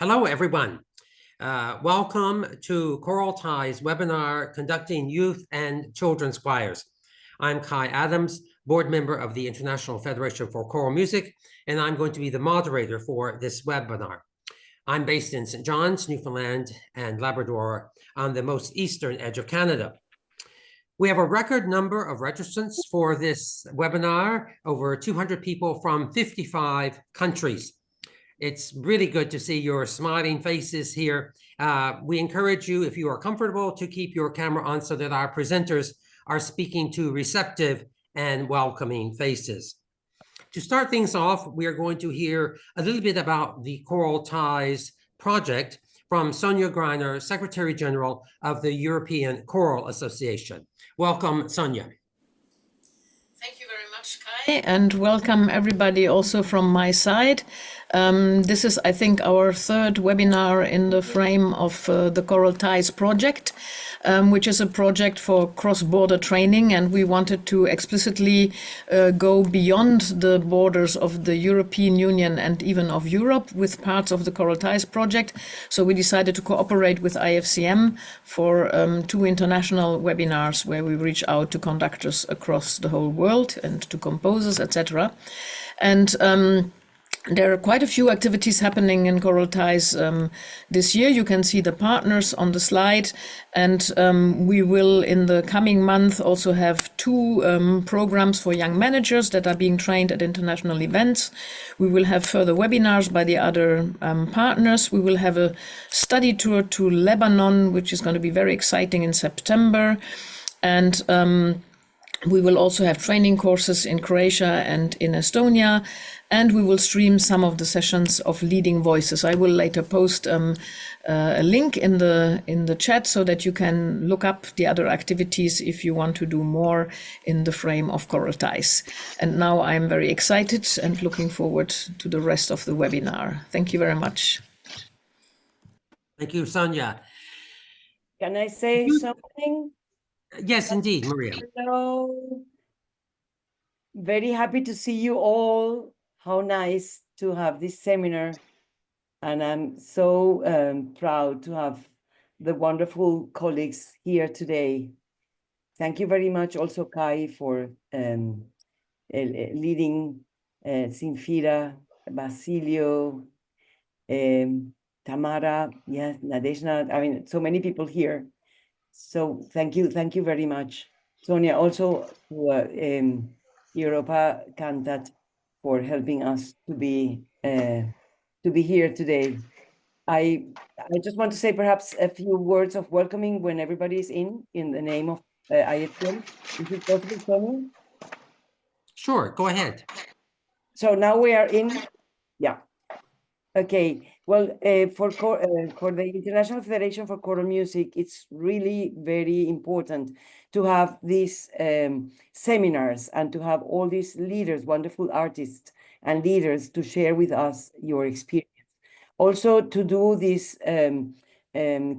Hello, everyone. Welcome to ChoralTIES webinar, Conducting Youth and Children's Choirs. I'm Kai Adams, board member of the International Federation for Choral Music, and I'm going to be the moderator for this webinar. I'm based in St. John's, Newfoundland and Labrador on the most eastern edge of Canada. We have a record number of registrants for this webinar, over 200 people from 55 countries. It's really good to see your smiling faces here. We encourage you, if you are comfortable, to keep your camera on so that our presenters are speaking to receptive and welcoming faces. To start things off, we are going to hear a little bit about the ChoralTIES project from Sonia Greiner, Secretary General of the European Choral Association. Welcome, Sonia. Thank you very much, Kai, and welcome everybody also from my side. This is, I think, our third webinar in the frame of the ChoralTIES project, which is a project for cross-border training, and we wanted to explicitly go beyond the borders of the European Union and even of Europe with parts of the ChoralTIES project. So we decided to cooperate with IFCM for two international webinars where we reach out to conductors across the whole world and to composers, etc. And there are quite a few activities happening in ChoralTIES this year. You can see the partners on the slide, and we will in the coming month also have two programs for young managers that are being trained at international events. We will have further webinars by the other partners. We will have a study tour to Lebanon, which is going to be very exciting in September. And we will also have training courses in Croatia and in Estonia, and we will stream some of the sessions of Leading Voices. I will later post a link in the chat so that you can look up the other activities if you want to do more in the frame of ChoralTIES. And now I'm very excited and looking forward to the rest of the webinar. Thank you very much. Thank you, Sonia. Can I say something? Yes, indeed, Maria. Hello. Very happy to see you all. How nice to have this seminar. And I'm so proud to have the wonderful colleagues here today. Thank you very much also, Kai, for leading Zimfira, Basilio, Tamara, yes, Nadezhda. I mean, so many people here. So thank you very much, Sonia. Also to Leioa Kantika for helping us to be here today. I just want to say perhaps a few words of welcoming when everybody is in the name of IFCM. Is it possible, Sonia? Sure, go ahead. So now we are in, yeah. Okay, well, for the International Federation for Choral Music, it's really very important to have these seminars and to have all these leaders, wonderful artists and leaders to share with us your experience. Also to do this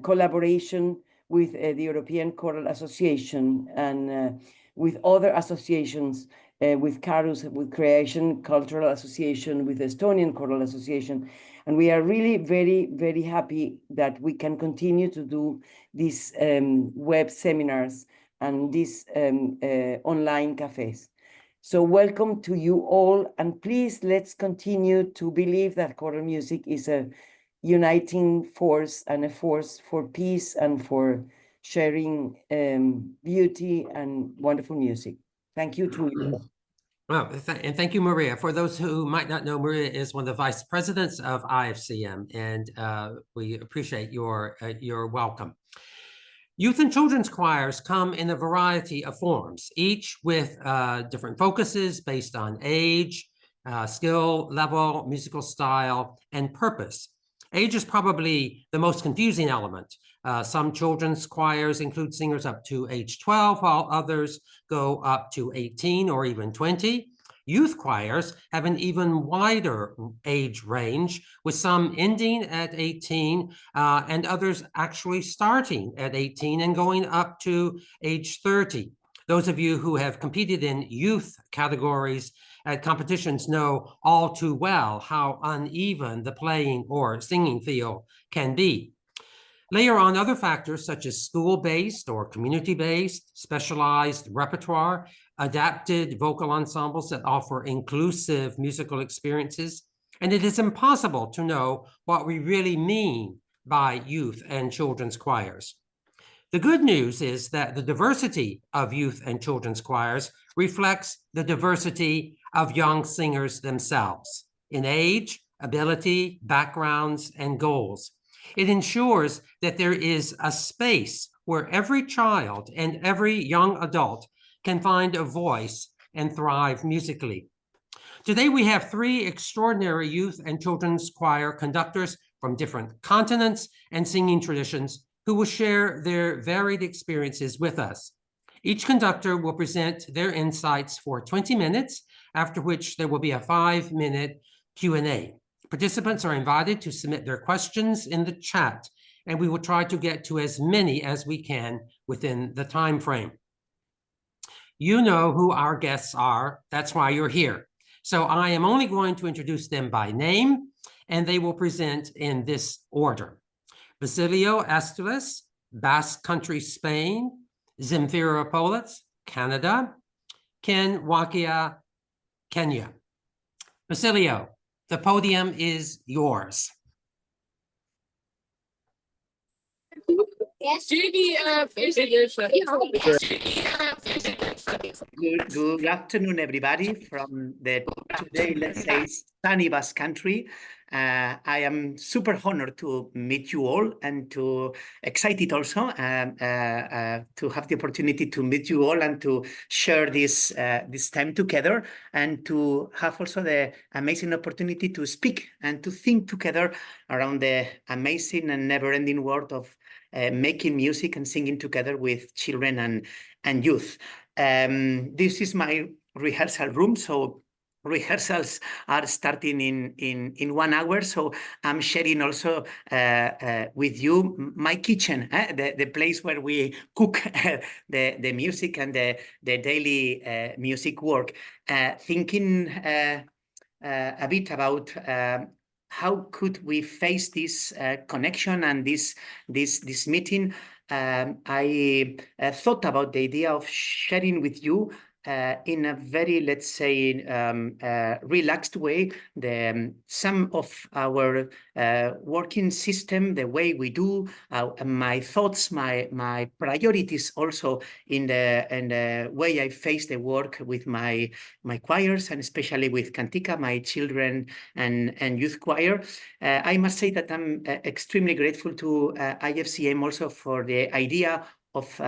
collaboration with the European Choral Association and with other associations, with CARUS, with Croatian Cultural Association, with Estonian Choral Association. And we are really very, very happy that we can continue to do these web seminars and these online cafes. So welcome to you all. And please, let's continue to believe that choral music is a uniting force and a force for peace and for sharing beauty and wonderful music. Thank you to you. Well, and thank you, Maria. For those who might not know, Maria is one of the vice presidents of IFCM, and we appreciate your welcome. Youth and children's choirs come in a variety of forms, each with different focuses based on age, skill level, musical style, and purpose. Age is probably the most confusing element. Some children's choirs include singers up to age 12, while others go up to 18 or even 20. Youth choirs have an even wider age range, with some ending at 18 and others actually starting at 18 and going up to age 30. Those of you who have competed in youth categories at competitions know all too well how uneven the playing or singing field can be. Layer on other factors such as school-based or community-based, specialized repertoire, adapted vocal ensembles that offer inclusive musical experiences, and it is impossible to know what we really mean by youth and children's choirs. The good news is that the diversity of youth and children's choirs reflects the diversity of young singers themselves in age, ability, backgrounds, and goals. It ensures that there is a space where every child and every young adult can find a voice and thrive musically. Today, we have 3 extraordinary youth and children's choir conductors from different continents and singing traditions who will share their varied experiences with us. Each conductor will present their insights for 20 minutes, after which there will be a 5-minute Q&A. Participants are invited to submit their questions in the chat, and we will try to get to as many as we can within the time frame. You know who our guests are. That's why you're here. So I am only going to introduce them by name, and they will present in this order. Basilio Astulez, Basque Country, Spain. Zimfira Poloz, Canada. Ken Wakia, Kenya. Basilio, the podium is yours. Good afternoon, everybody, from the today, let's say, sunny Basque Country. I am super honored to meet you all and to excited also to have the opportunity to meet you all and to share this time together, and to have also the amazing opportunity to speak and to think together around the amazing and never-ending world of making music and singing together with children and youth. This is my rehearsal room, so rehearsals are starting in 1 hour. So I'm sharing also with you my kitchen, the place where we cook the music and the daily music work. Thinking a bit about how could we face this connection and this meeting. I thought about the idea of sharing with you in a very, let's say, relaxed way, some of our working system, the way we do, my thoughts, my priorities also in the way I face the work with my choirs, and especially with Kantika, my children and youth choir. I must say that I'm extremely grateful to IFCM also for the idea of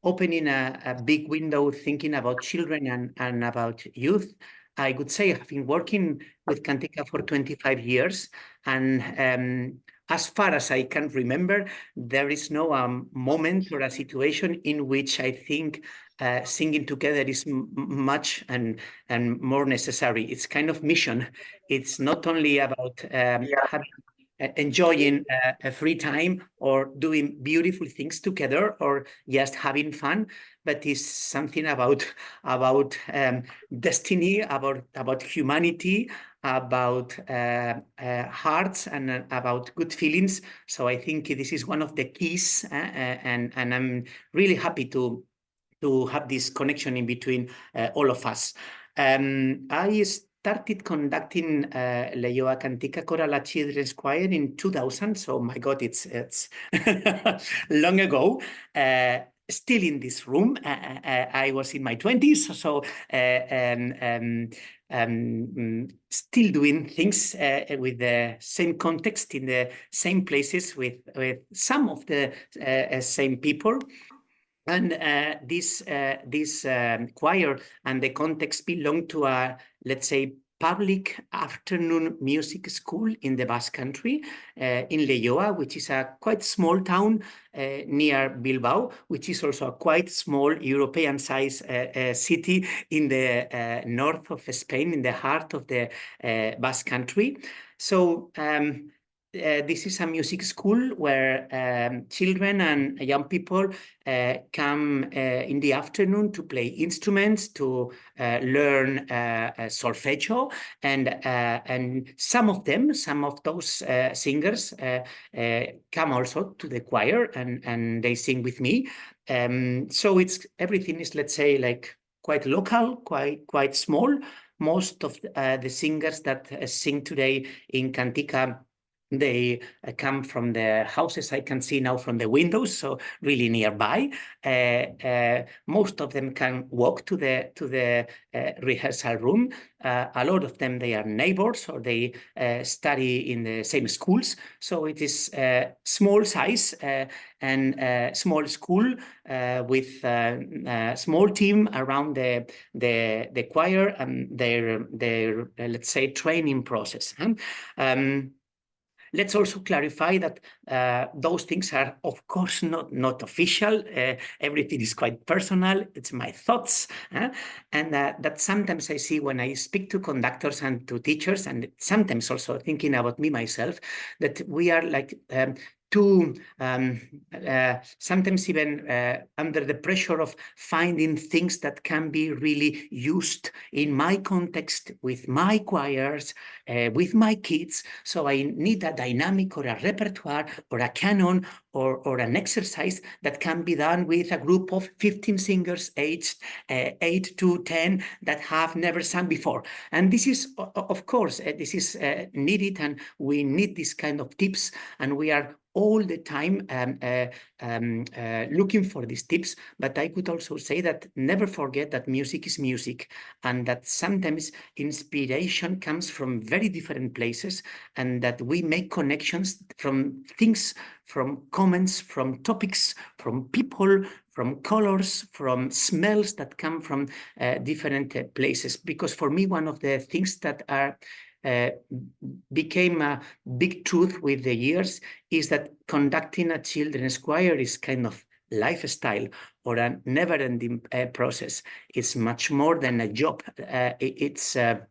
opening a big window, thinking about children and about youth. I would say I've been working with Kantika for 25 years, and as far as I can remember, there is no moment or a situation in which I think singing together is much and more necessary. It's kind of mission. It's not only about enjoying a free time or doing beautiful things together or just having fun, but it's something about destiny, about humanity, about hearts, and about good feelings. So I think this is one of the keys, and I'm really happy to have this connection in between all of us. I started conducting Leioa Kantika Korala Children's Choir in 2000. So my God, it's long ago. Still in this room, I was in my 20s, so still doing things with the same context, in the same places, with some of the same people. And this choir and the context belong to a, let's say, public afternoon music school in the Basque Country, in Leioa, which is a quite small town near Bilbao, which is also a quite small European-sized city in the north of Spain, in the heart of the Basque Country. So this is a music school where children and young people come in the afternoon to play instruments, to learn solfeggio, and some of those singers come also to the choir and they sing with me. So everything is, let's say, like quite local, quite small. Most of the singers that sing today in Kantika, they come from the houses I can see now from the windows, so really nearby. Most of them can walk to the rehearsal room. A lot of them, they are neighbors or they study in the same schools. So it is small size and small school with a small team around the choir and their let's say training process. Let's also clarify that those things are, of course, not official. Everything is quite personal. It's my thoughts. And that sometimes I see when I speak to conductors and to teachers, and sometimes also thinking about me myself, that we are like sometimes even under the pressure of finding things that can be really used in my context, with my choirs, with my kids. So I need a dynamic or a repertoire or a canon or an exercise that can be done with a group of 15 singers aged 8 to 10 that have never sung before. And this is, of course, this is needed, and we need this kind of tips, and we are all the time looking for these tips. But I could also say that never forget that music is music, and that sometimes inspiration comes from very different places, and that we make connections from things, from comments, from topics, from people, from colors, from smells that come from different places. Because for me, one of the things that are became a big truth with the years is that conducting a children's choir is kind of lifestyle or a never-ending process. It's much more than a job. It's a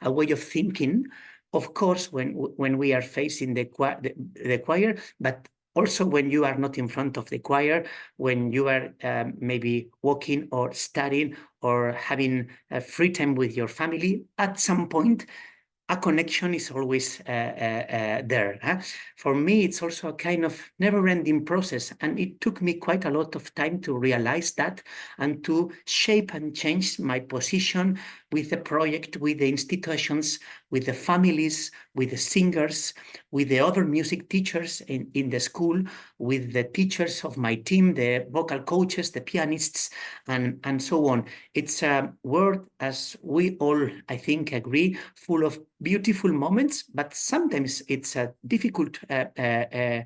way of thinking, of course, when we are facing the choir, but also when you are not in front of the choir, when you are maybe walking or studying or having free time with your family, at some point, a connection is always there. For me, it's also a kind of never-ending process, and it took me quite a lot of time to realize that and to shape and change my position with the project, with the institutions, with the families, with the singers, with the other music teachers in the school, with the teachers of my team, the vocal coaches, the pianists, and so on. It's a word, as we all, I think, agree, full of beautiful moments, but sometimes it's a difficult word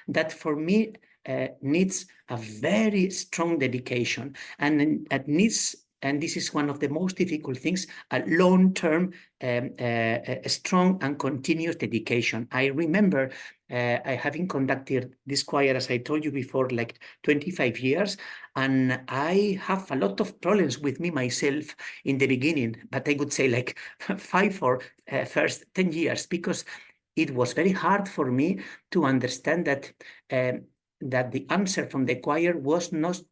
that for me needs a very strong dedication, and it needs, and this is one of the most difficult things, a long-term, strong and continuous dedication. I remember I having conducted this choir, as I told you before, like 25 years, and I have a lot of problems with me myself in the beginning, but I would say like 5 or first 10 years, because it was very hard for me to understand that that the answer from the choir was not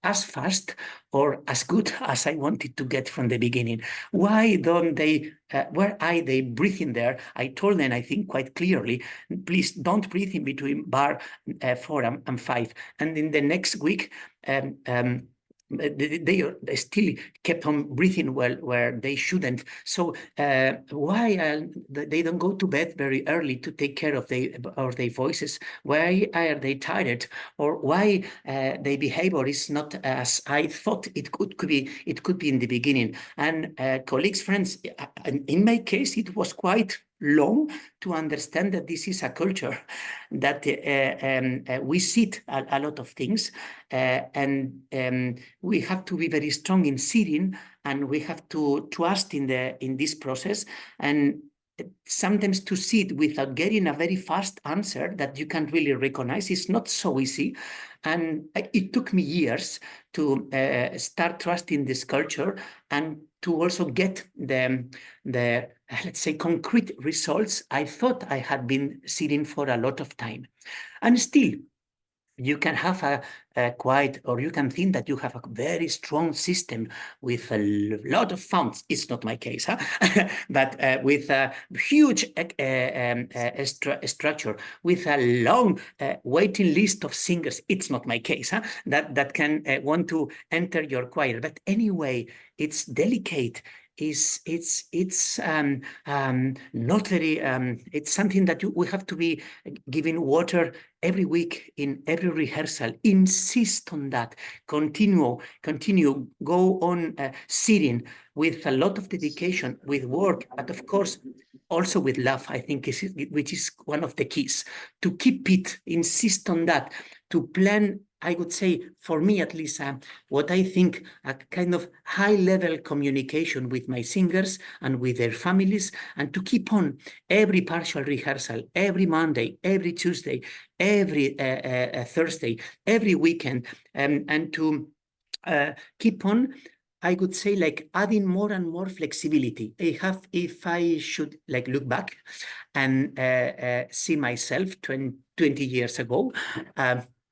as fast or as good as I wanted to get from the beginning. Why don't they, where are they breathing there? I told them, I think quite clearly, please don't breathe in between bar 4 and 5. And in the next week, they still kept on breathing well where they shouldn't. So why they don't go to bed very early to take care of their voices? Why are they tired? Or why their behavior is not as I thought it could be? It could be in the beginning. And colleagues, friends, in my case, it was quite long to understand that this is a culture that we sit a lot of things, and we have to be very strong in sitting, and we have to trust in this process, and sometimes to sit without getting a very fast answer that you can really recognize is not so easy. And it took me years to start trusting this culture and to also get the let's say, concrete results, I thought I had been sitting for a lot of time. And still, you can have a quite, or you can think that you have a very strong system with a lot of funds. It's not my case, huh? But with a huge structure, with a long waiting list of singers. It's not my case, huh? That can want to enter your choir. But anyway, it's delicate. It's not very. It's something that we have to be giving water every week in every rehearsal. Insist on that. Continue. Go on sitting with a lot of dedication, with work, but of course also with love. I think which is one of the keys to keep it. Insist on that. To plan. I would say, for me at least, what I think a kind of high-level communication with my singers and with their families, and to keep on every partial rehearsal, every Monday, every Tuesday, every Thursday, every weekend, and to keep on, I would say, like adding more and more flexibility. If I should like look back and see myself 20 years ago,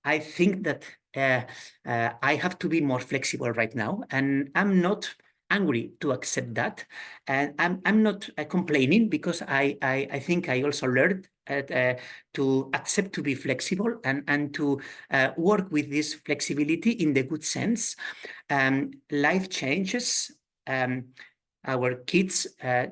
I think that I have to be more flexible right now, and I'm not angry to accept that, and I'm not complaining, because I think I also learned to accept to be flexible and to work with this flexibility in the good sense. Life changes. Our kids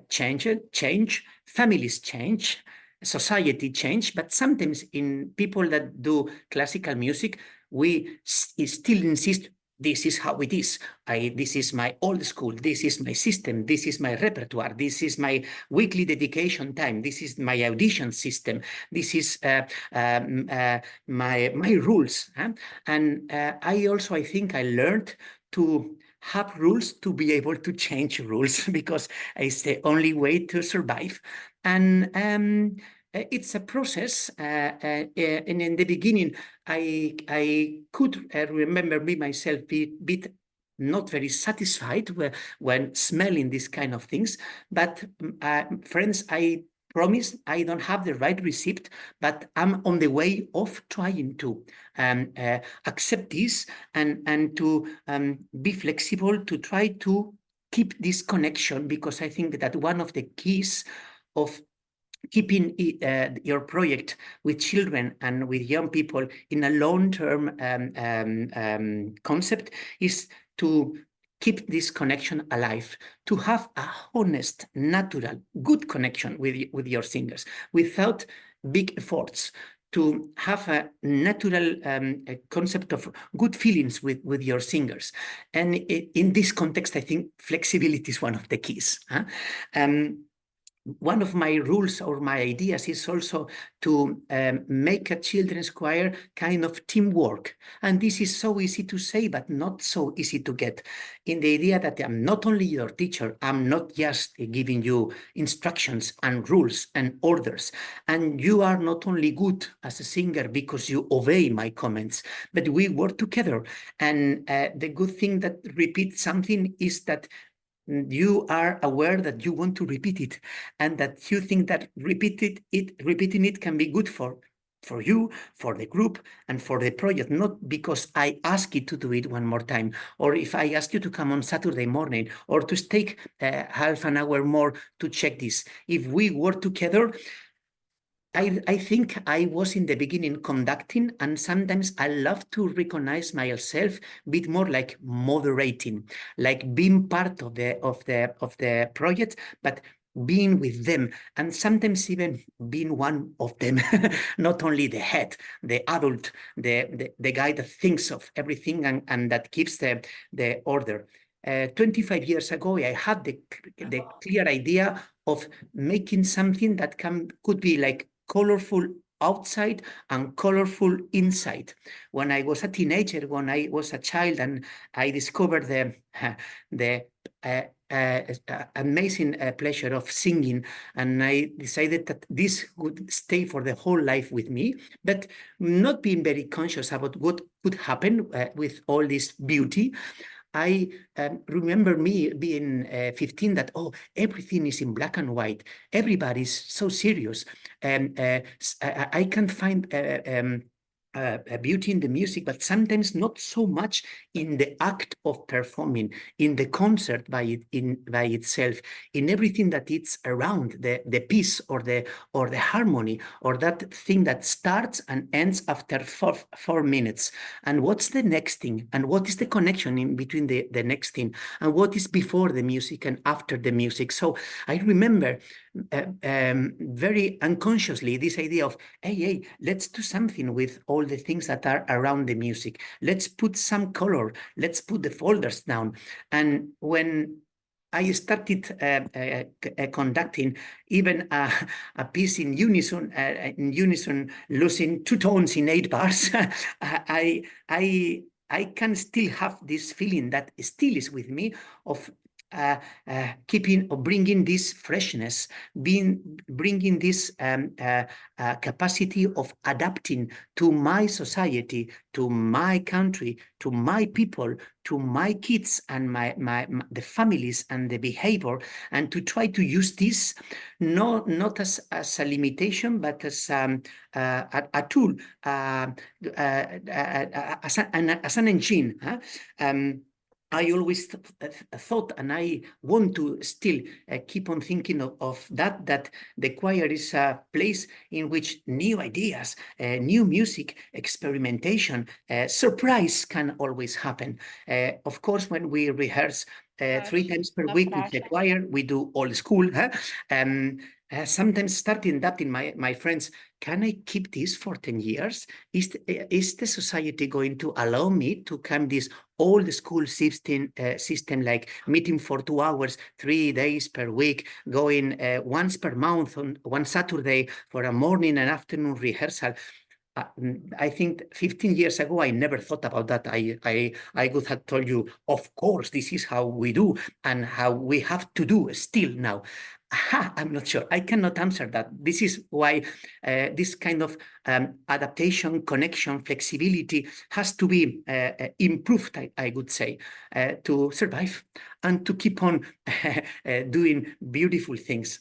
change, families change, society change, but sometimes in people that do classical music, we still insist, this is how it is. This is my old school. This is my system. This is my repertoire. This is my weekly dedication time. This is my audition system. This is my rules. Huh? And I think I learned to have rules, to be able to change rules, because it's the only way to survive. And it's a process, and in the beginning, I could remember me myself bit not very satisfied when smelling these kind of things. But friends, I promise I don't have the right receipt, but I'm on the way of trying to accept this and to be flexible, to try to keep this connection, because I think that one of the keys of keeping your project with children and with young people in a long-term concept is to keep this connection alive, to have a honest, natural, good connection with your singers without big efforts, to have a natural concept of good feelings with your singers. And in this context, I think flexibility is one of the keys. Huh? One of my rules or my ideas is also to make a children's choir kind of teamwork. And this is so easy to say, but not so easy to get. In the idea that I'm not only your teacher, I'm not just giving you instructions and rules and orders. And you are not only good as a singer because you obey my comments, but we work together. And the good thing that repeats something is that you are aware that you want to repeat it, and that you think that repeating it can be good for you, for the group, and for the project, not because I ask you to do it one more time, or if I ask you to come on Saturday morning, or to take half an hour more to check this. If we work together, I think I was in the beginning conducting, and sometimes I love to recognize myself a bit more like moderating, like being part of the project, but being with them, and sometimes even being one of them, not only the head, the adult, the guy that thinks of everything and that keeps the order. 25 years ago, I had the clear idea of making something that could be like colorful outside and colorful inside. When I was a teenager, when I was a child, and I discovered the amazing pleasure of singing, and I decided that this would stay for the whole life with me, but not being very conscious about what could happen with all this beauty. I remember me being 15 that, oh, everything is in black and white. Everybody's so serious. I can find beauty in the music, but sometimes not so much in the act of performing, in the concert by itself, in everything that it's around the piece or the harmony or that thing that starts and ends after 4 minutes. And what's the next thing? And what is the connection in between the next thing? And what is before the music and after the music? So I remember very unconsciously this idea of, hey, let's do something with all the things that are around the music. Let's put some color. Let's put the folders down. And when I started conducting even a piece in unison, losing 2 tones in 8 bars, I can still have this feeling that still is with me of keeping or bringing this freshness, bringing this capacity of adapting to my society, to my country, to my people, to my kids and the families and the behavior, and to try to use this not as a limitation, but as a tool, as an engine. I always thought, and I want to still keep on thinking of that the choir is a place in which new ideas, new music, experimentation, surprise can always happen. Of course, when we rehearse 3 times per week with the choir, we do old school. Sometimes starting adapting my friends, can I keep this for 10 years? Is the society going to allow me to come this old school system like meeting for 2 hours, 3 days per week, going once per month on one Saturday for a morning and afternoon rehearsal? I think 15 years ago, I never thought about that. I would have told you, of course, this is how we do and how we have to do still now. I'm not sure. I cannot answer that. This is why this kind of adaptation, connection, flexibility has to be improved, I would say, to survive and to keep on doing beautiful things.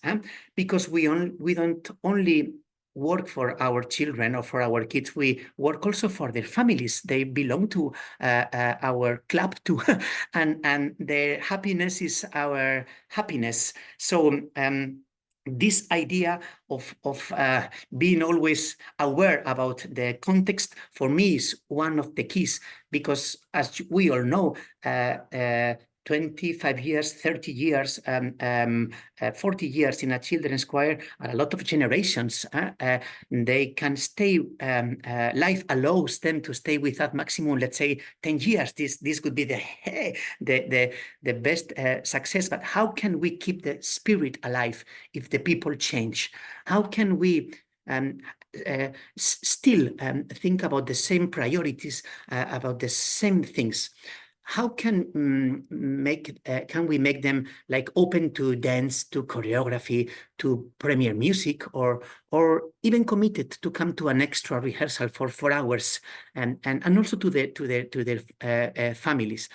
Because we don't only work for our children or for our kids, we work also for their families. They belong to our club too, and their happiness is our happiness. So this idea of being always aware about the context for me is one of the keys, because as we all know, 25 years, 30 years, 40 years in a children's choir are a lot of generations. They can stay, life allows them to stay with that maximum, let's say 10 years. This could be the best success. But how can we keep the spirit alive if the people change? How can we still think about the same priorities, about the same things? How can we make them like open to dance, to choreography, to premiere music, or even committed to come to an extra rehearsal for 4 hours, and also to their families?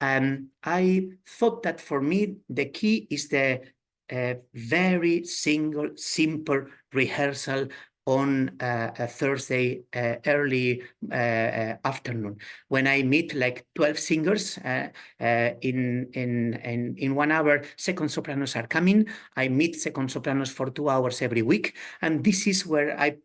I thought that for me the key is the very simple rehearsal on a Thursday early afternoon, when I meet like 12 singers in 1 hour. Second sopranos are coming. I meet second sopranos for 2 hours every week, and this is where I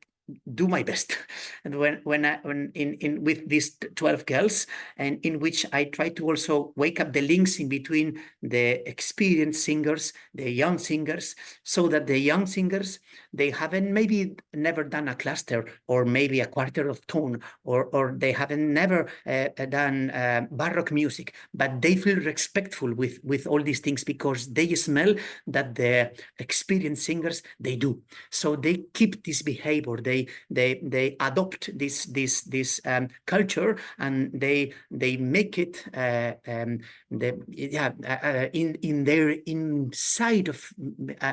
do my best. And with these 12 girls, and in which I try to also wake up the links in between the experienced singers, the young singers, so that the young singers, they haven't maybe never done a cluster or maybe a quarter of tone, or they haven't never done Baroque music, but they feel respectful with all these things because they smell that the experienced singers, they do. So they keep this behavior, they adopt this culture, and they make it in their inside of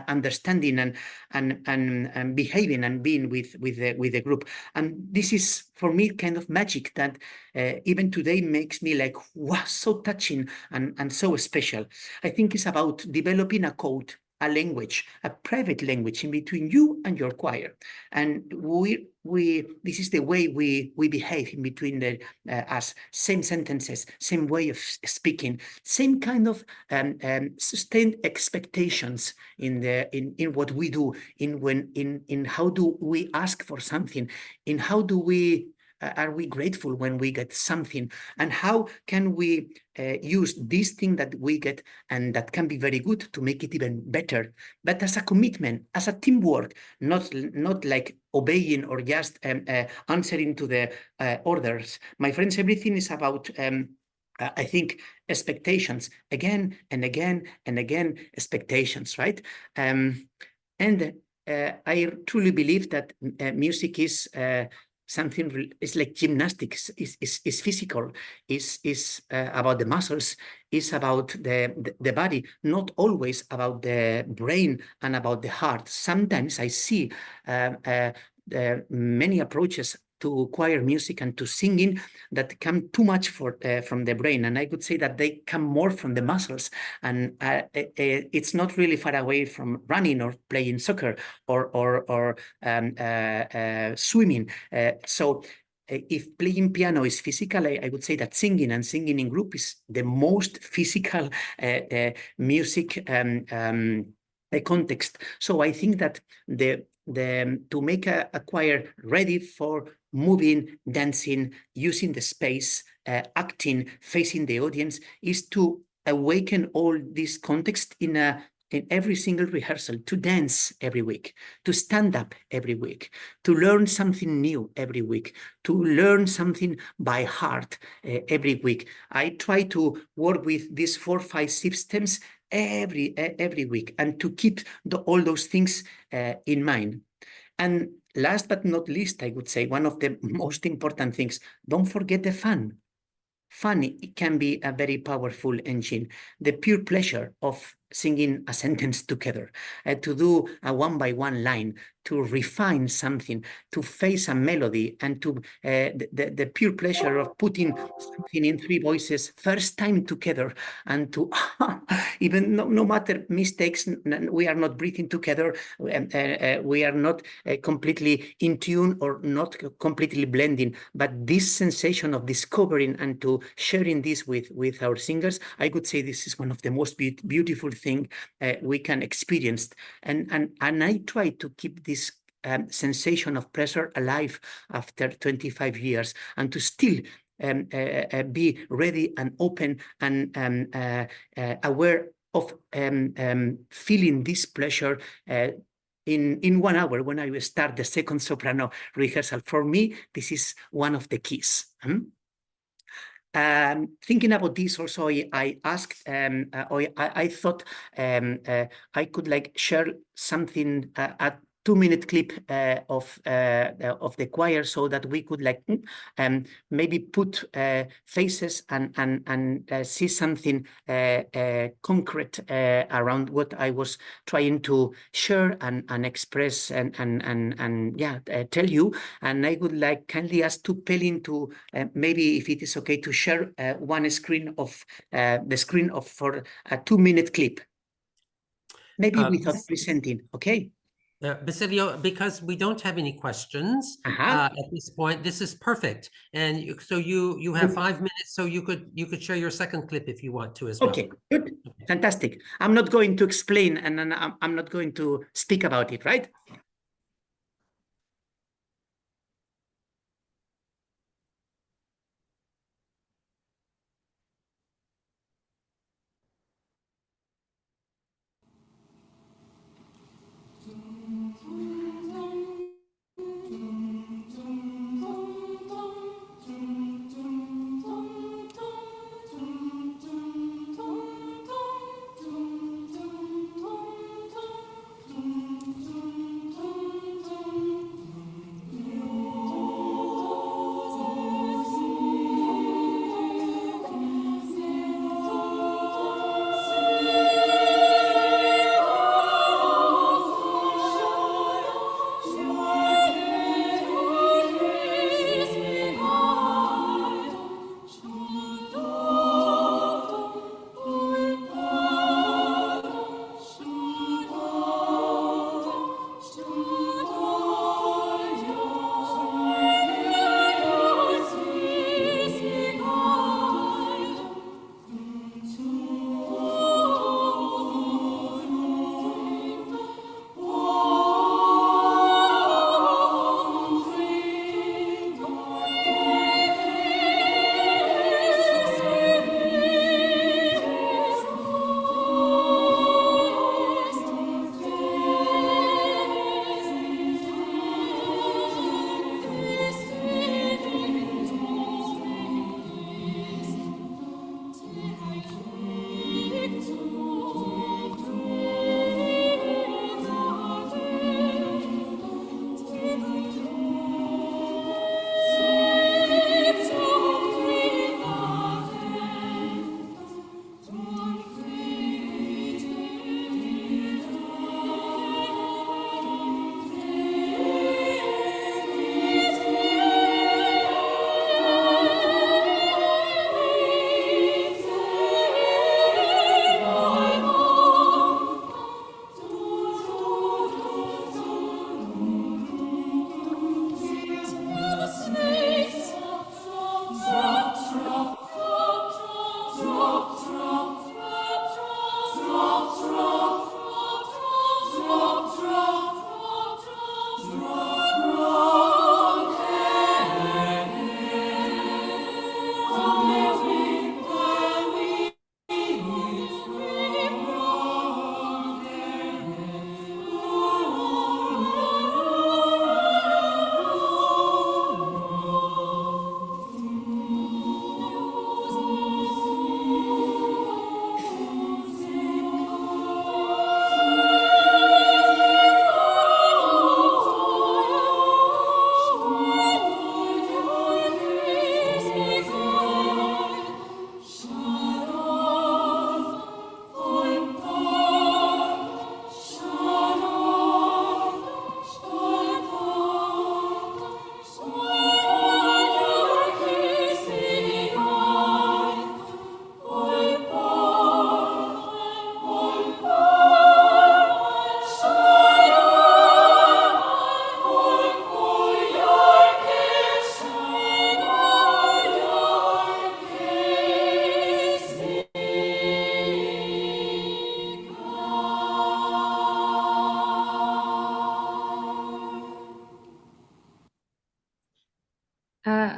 understanding and behaving and being with the group. And this is for me kind of magic that even today makes me like, wow, so touching and so special. I think it's about developing a code, a language, a private language in between you and your choir. And this is the way we behave in between us. Same sentences, same way of speaking, same kind of sustained expectations in what we do, in how do we ask for something, in how do we are we grateful when we get something, and how can we use this thing that we get and that can be very good to make it even better, but as a commitment, as a teamwork, not like obeying or just answering to the orders. My friends, everything is about I think expectations, again and again and again, expectations, right? And I truly believe that music is something. It's like gymnastics. Is physical. Is about the muscles. Is about the body. Not always about the brain and about the heart. Sometimes I see many approaches to choir music and to singing that come too much from the brain, and I could say that they come more from the muscles, and it's not really far away from running or playing soccer or swimming. So if playing piano is physical, I would say that singing and singing in group is the most physical music context. So I think that to make a choir ready for moving, dancing, using the space, acting, facing the audience, is to awaken all this context in every single rehearsal, to dance every week, to stand up every week, to learn something new every week, to learn something by heart every week. I try to work with these 4 or 5 systems every week, and to keep all those things in mind. And last but not least, I would say one of the most important things, don't forget the fun. Fun, it can be a very powerful engine. The pure pleasure of singing a sentence together, to do a 1-by-1 line, to refine something, to face a melody, and to the pure pleasure of putting something in 3 voices first time together, and to even no matter mistakes, we are not breathing together, we are not completely in tune or not completely blending, but this sensation of discovering and to sharing this with our singers, I could say this is one of the most beautiful thing we can experience, and I try to keep this sensation of pleasure alive after 25 years, and to still be ready and open and aware of feeling this pleasure in 1 hour when I will start the second soprano rehearsal. For me, this is one of the keys. Thinking about this also, I asked, I thought I could like share something, a 2-minute clip of the choir, so that we could like maybe put faces and see something concrete around what I was trying to share and express and yeah, tell you. And I would like kindly ask to Pelin to maybe, if it is okay, to share one screen of the screen of for a 2-minute clip, maybe without presenting, okay? Basilio, because we don't have any questions at this point, this is perfect. And so you have 5 minutes, so you could share your second clip if you want to as well. Okay, good, fantastic. I'm not going to explain, and then I'm not going to speak about it, right?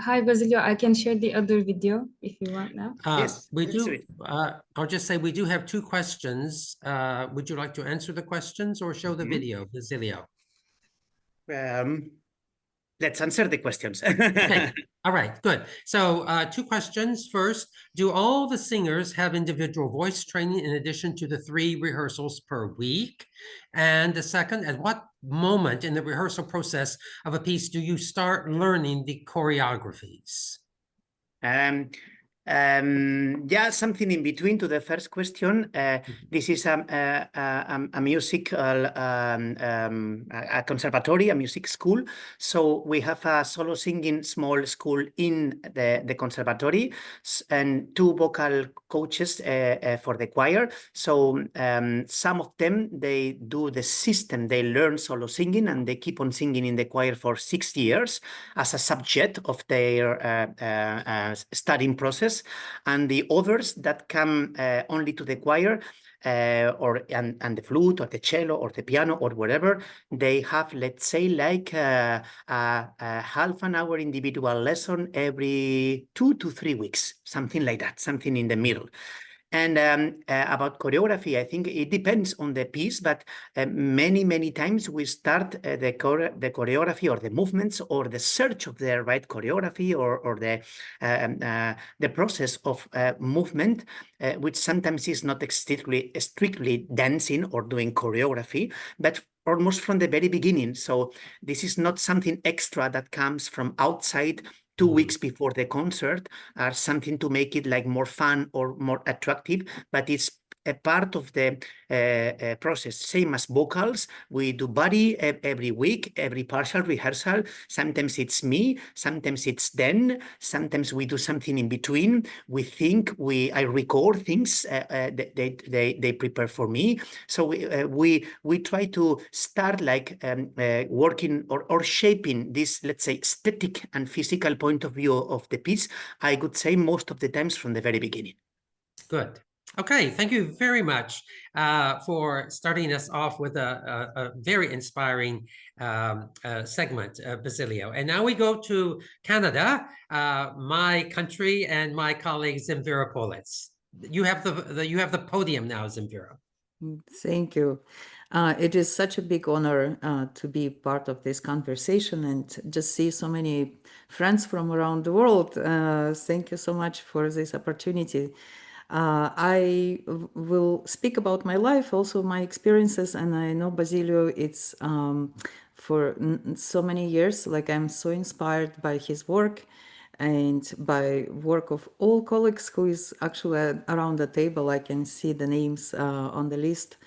Hi, Basilio. I can share the other video if you want now. Yes, We let's do do, it. I'll just say we do have two questions. Would you like to answer the questions or show the Mhm. video, Basilio? Let's answer the questions. Okay, all right, good. So two questions. First, do all the singers have individual voice training in addition to the 3 rehearsals per week? And the second, at what moment in the rehearsal process of a piece do you start learning the choreographies? Yeah, something in between to the first question. This is a musical, a conservatory, a music school. So we have a solo singing small school in the conservatory and 2 vocal coaches for the choir. So some of them, they do the system, they learn solo singing and they keep on singing in the choir for 6 years as a subject of their studying process. And the others that come only to the choir and the flute or the cello or the piano or whatever, they have, let's say, like a half an hour individual lesson every 2 to 3 weeks, something like that, something in the middle. And about choreography, I think it depends on the piece, but many times we start the choreography or the movements or the search of the right choreography or the process of movement, which sometimes is not strictly dancing or doing choreography, but almost from the very beginning. So this is not something extra that comes from outside 2 weeks before the concert, or something to make it like more fun or more attractive, but it's a part of the process. Same as vocals, we do body every week, every partial rehearsal. Sometimes it's me, sometimes it's them, sometimes we do something in between. We think I record things they prepare for me. So we try to start like working or shaping this, let's say, aesthetic and physical point of view of the piece, I would say most of the times from the very beginning. Good. Okay, thank you very much for starting us off with a very inspiring segment, Basilio. And now we go to Canada, my country, and my colleague Zimfira Poloz. You have the podium now, Zimfira. Thank you. It is such a big honor to be part of this conversation and just see so many friends from around the world. Thank you so much for this opportunity. I will speak about my life, also my experiences, and I know Basilio, it's for so many years, like I'm so inspired by his work and by work of all colleagues who is actually around the table. I can see the names on the list.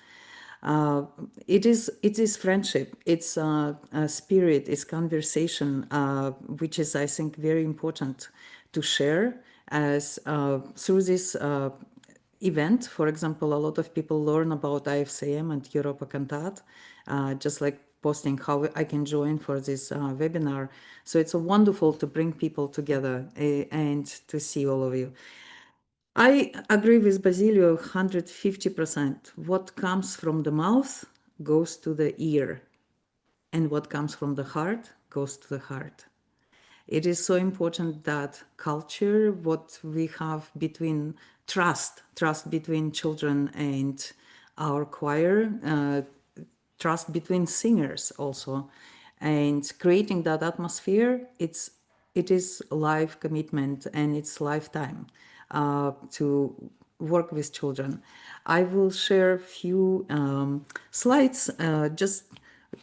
It is friendship, it's a spirit, it's conversation, which is, I think, very important to share as through this event. For example, a lot of people learn about IFCM and Leioa Kantika, just like posting how I can join for this webinar. So it's wonderful to bring people together and to see all of you. I agree with Basilio 150%. What comes from the mouth goes to the ear, and what comes from the heart goes to the heart. It is so important that culture, what we have between trust between children and our choir, trust between singers also, and creating that atmosphere, it is life commitment and it's lifetime to work with children. I will share a few slides just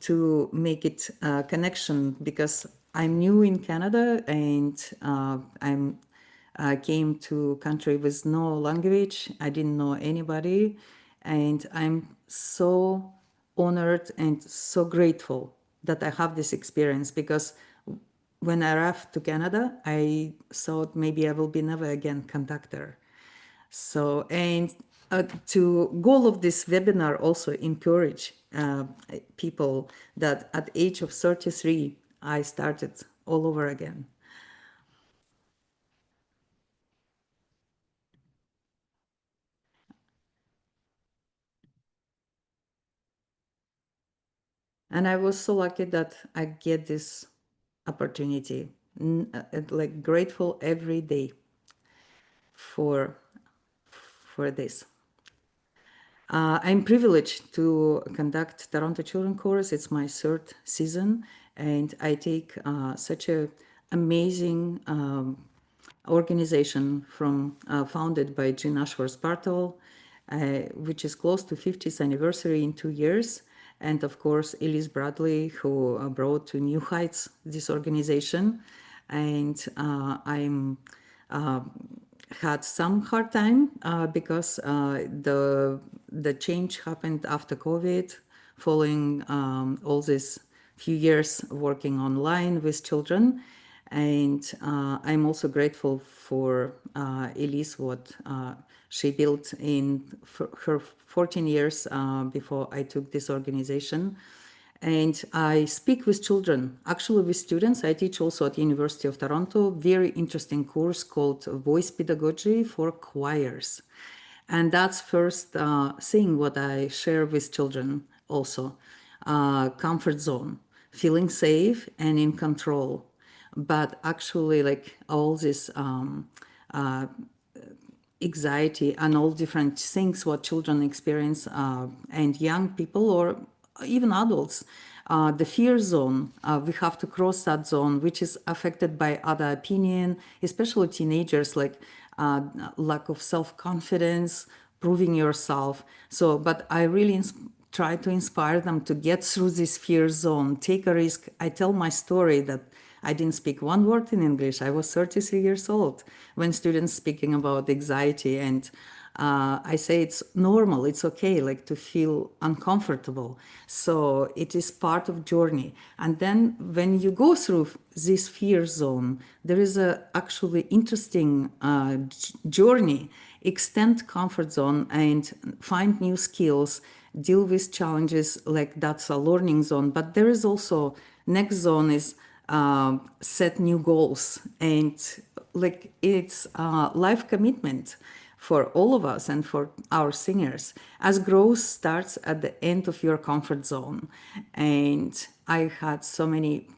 to make it a connection, because I'm new in Canada and I came to country with no language. I didn't know anybody, and I'm so honored and so grateful that I have this experience, because when I arrived to Canada, I thought maybe I will be never again conductor. So, and to goal of this webinar also encourage people that at age of 33, I started all over again. And I was so lucky that I get this opportunity like grateful every day for this. I'm privileged to conduct Toronto Children Chorus. It's my third season, and I take such a amazing organization from founded by Jean Ashworth-Bartle, which is close to 50th anniversary in 2 years. And of course, Elise Bradley, who brought to new heights this organization. And I'm had some hard time because the change happened after COVID, following all these few years working online with children. And I'm also grateful for Elise, what she built in her 14 years before I took this organization. And I speak with children, actually with students. I teach also at the University of Toronto, very interesting course called Voice Pedagogy for Choirs. And that's first thing what I share with children also. Comfort zone, feeling safe and in control. But actually like all this anxiety and all different things what children experience and young people or even adults, the fear zone, we have to cross that zone, which is affected by other opinion, especially teenagers, like lack of self-confidence, proving yourself. So, but I really try to inspire them to get through this fear zone, take a risk. I tell my story that I didn't speak one word in English. I was 33 years old when students speaking about anxiety, and I say it's normal, it's okay, like to feel uncomfortable. So it is part of journey. And then when you go through this fear zone, there is a actually interesting journey, extend comfort zone and find new skills, deal with challenges, like that's a learning zone. But there is also next zone is set new goals, and like it's life commitment for all of us and for our singers, as growth starts at the end of your comfort zone. And I had so many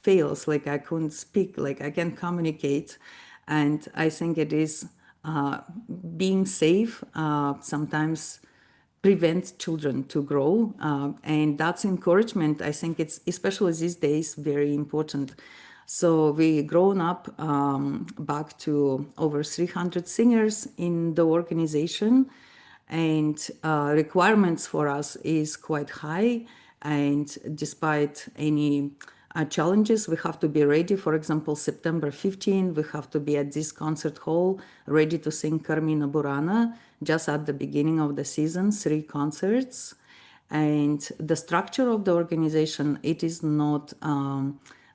fails, like I couldn't speak, like I can't communicate. And I think it is being safe sometimes prevent children to grow, and that's encouragement. I think it's especially these days very important. So we grown up back to over 300 singers in the organization, and requirements for us is quite high. And despite any challenges, we have to be ready. For example, September 15, we have to be at this concert hall ready to sing Carmina Burana just at the beginning of the season, 3 concerts. And the structure of the organization, it is not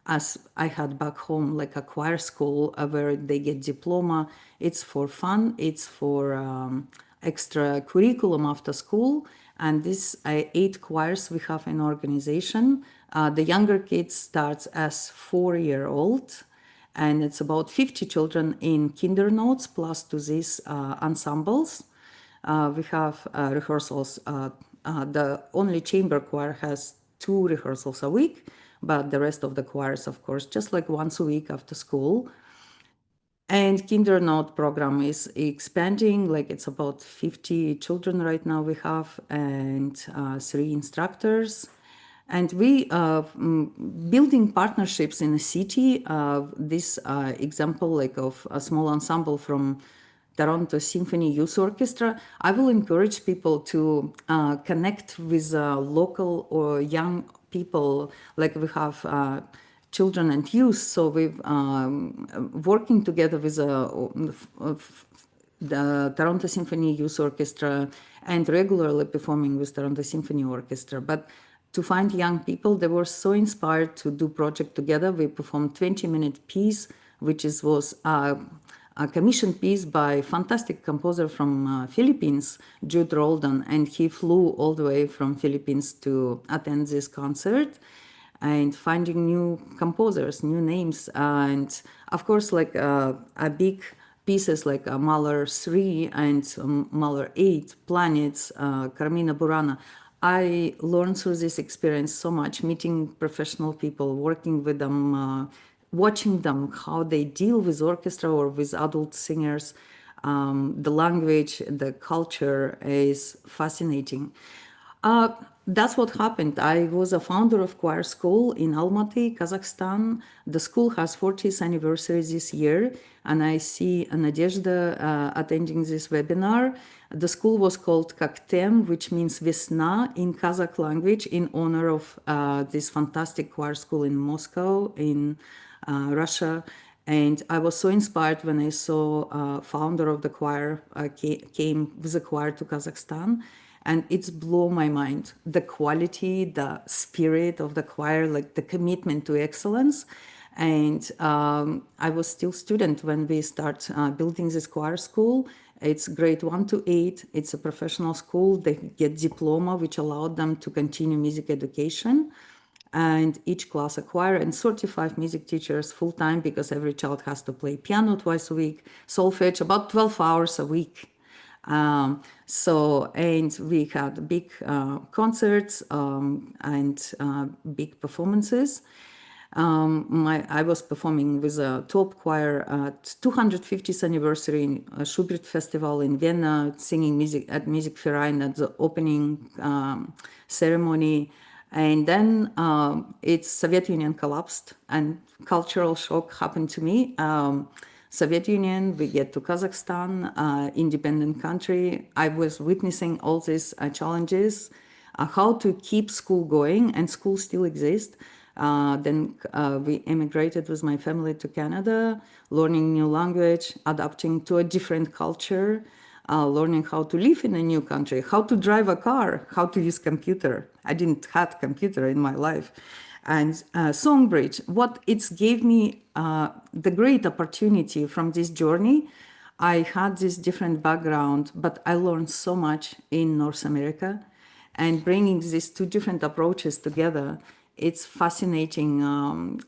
as I had back home, like a choir school where they get diploma. It's for fun, it's for extra curriculum after school. And these 8 choirs we have in organization. The younger kids starts as 4-year-old, and it's about 50 children in kinder notes plus to these ensembles. We have rehearsals. The only chamber choir has 2 rehearsals a week, but the rest of the choirs, of course, just like once a week after school. And kinder note program is expanding, like it's about 50 children right now we have, and 3 instructors. And we building partnerships in the city. This example, like of a small ensemble from Toronto Symphony Youth Orchestra, I will encourage people to connect with local or young people. Like we have children and youth, so we've working together with the Toronto Symphony Youth Orchestra and regularly performing with Toronto Symphony Orchestra. But to find young people, they were so inspired to do project together. We performed 20-minute piece, which was a commissioned piece by fantastic composer from Philippines, Jude Roldan, and he flew all the way from Philippines to attend this concert, and finding new composers, new names, and of course, like a big pieces like Mahler 3 and Mahler 8, Planets, Carmina Burana. I learned through this experience so much, meeting professional people, working with them, watching them, how they deal with orchestra or with adult singers, the language, the culture is fascinating. That's what happened. I was a founder of choir school in Almaty, Kazakhstan. The school has 40th anniversary this year, and I see Nadezhda attending this webinar. The school was called Kaktem, which means Vesna in Kazakh language, in honor of this fantastic choir school in Moscow, in Russia. And I was so inspired when I saw founder of the choir came with a choir to Kazakhstan. And it's blew my mind. The quality, the spirit of the choir, like the commitment to excellence. And I was still student when we start building this choir school. It's grade 1 to 8. It's a professional school. They get diploma, which allowed them to continue music education. And each class a choir and 35 music teachers full-time, because every child has to play piano twice a week, solfege about 12 hours a week. And we had big concerts and big performances. I was performing with a top choir at 250th anniversary in Schubert Festival in Vienna, singing music at Music Verein at the opening ceremony. And then it's Soviet Union collapsed and cultural shock happened to me. Soviet Union, we get to Kazakhstan, independent country. I was witnessing all these challenges, how to keep school going, and school still exists. Then we emigrated with my family to Canada, learning new language, adapting to a different culture, learning how to live in a new country, how to drive a car, how to use computer. I didn't have computer in my life. And Songbridge, what it gave me the great opportunity from this journey. I had this different background, but I learned so much in North America, and bringing these two different approaches together, it's fascinating.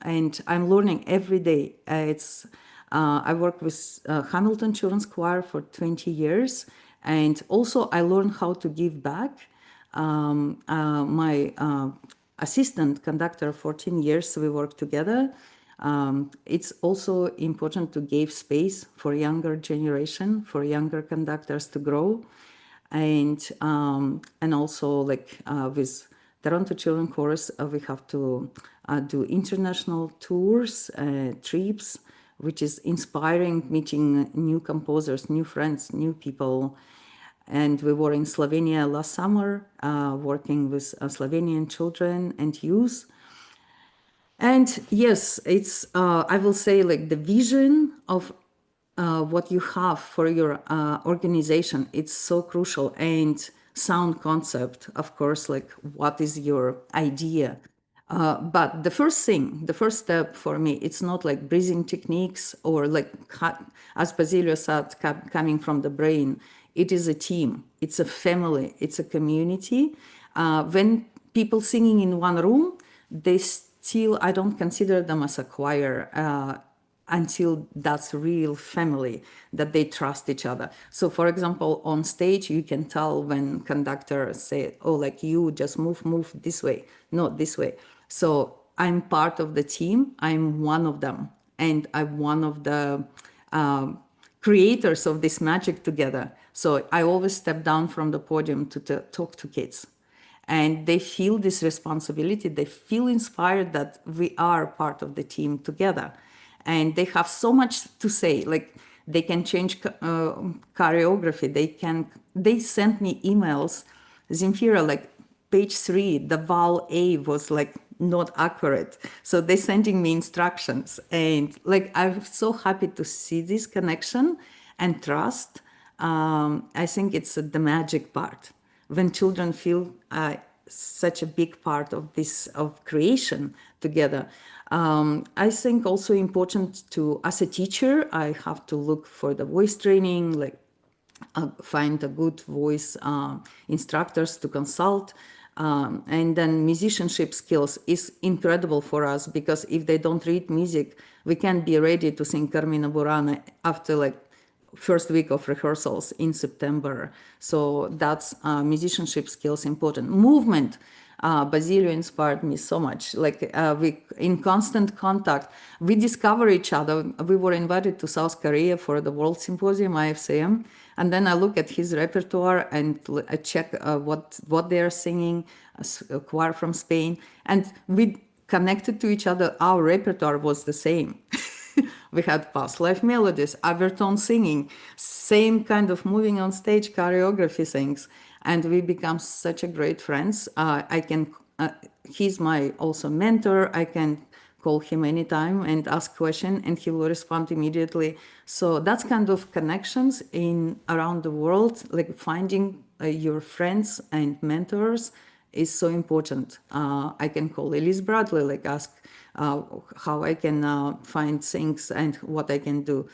And I'm learning every day. I work with Hamilton Children's Choir for 20 years, and also I learned how to give back. My assistant conductor, 14 years, we work together. It's also important to give space for younger generation, for younger conductors to grow. And also like with Toronto Children's Chorus, we have to do international tours, trips, which is inspiring, meeting new composers, new friends, new people. And we were in Slovenia last summer, working with Slovenian children and youth. And yes, it's, I will say, like the vision of what you have for your organization, it's so crucial. And sound concept, of course, like what is your idea? But the first step for me, it's not like breathing techniques or like, as Basilio said, coming from the brain. It is a team, it's a family, it's a community. When people singing in one room, they still, I don't consider them as a choir until that's real family, that they trust each other. So for example, on stage, you can tell when conductors say, oh, like you just move this way, not this way. So I'm part of the team, I'm one of them. And I'm one of the creators of this magic together. So I always step down from the podium to talk to kids. And they feel this responsibility, they feel inspired that we are part of the team together. And they have so much to say, like they can change choreography, they send me emails. Zimfira, like page 3, the vowel A was like not accurate. So they're sending me instructions. And like, I'm so happy to see this connection and trust. I think it's the magic part. When children feel such a big part of this, of creation together. I think also important to, as a teacher, I have to look for the voice training, like find a good voice instructors to consult. And then musicianship skills is incredible for us, because if they don't read music, we can't be ready to sing Carmina Burana after like first week of rehearsals in September. So that's musicianship skills important. Movement. Basilio inspired me so much. Like we in constant contact, we discover each other. We were invited to South Korea for the World Symposium, IFCM, and then I look at his repertoire and I check what they are singing, a choir from Spain, and we connected to each other. Our repertoire was the same. We had past life melodies, overtone singing, same kind of moving on stage choreography things, and we become such a great friends. He's my also mentor. I can call him anytime and ask question, and he will respond immediately. So that's kind of connections in around the world, like finding your friends and mentors is so important. I can call Elise Bradley, like ask how I can find things and what I can do,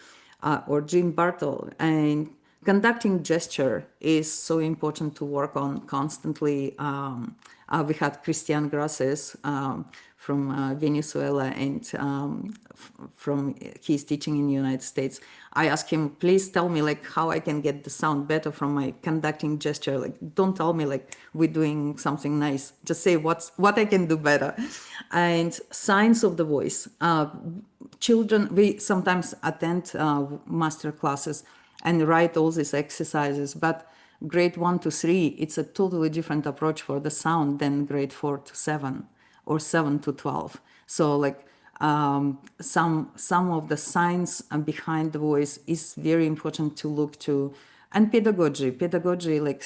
or Jim Bartle. And conducting gesture is so important to work on constantly. We had Christian Graces from Venezuela, and from he's teaching in the United States. I asked him, please tell me like how I can get the sound better from my conducting gesture. Like, don't tell me like we're doing something nice. Just say what I can do better. And signs of the voice. Children, we sometimes attend master classes and write all these exercises, but grade 1 to 3, it's a totally different approach for the sound than grade 4 to 7 or 7 to 12. So like some of the signs behind the voice is very important to look to. And pedagogy like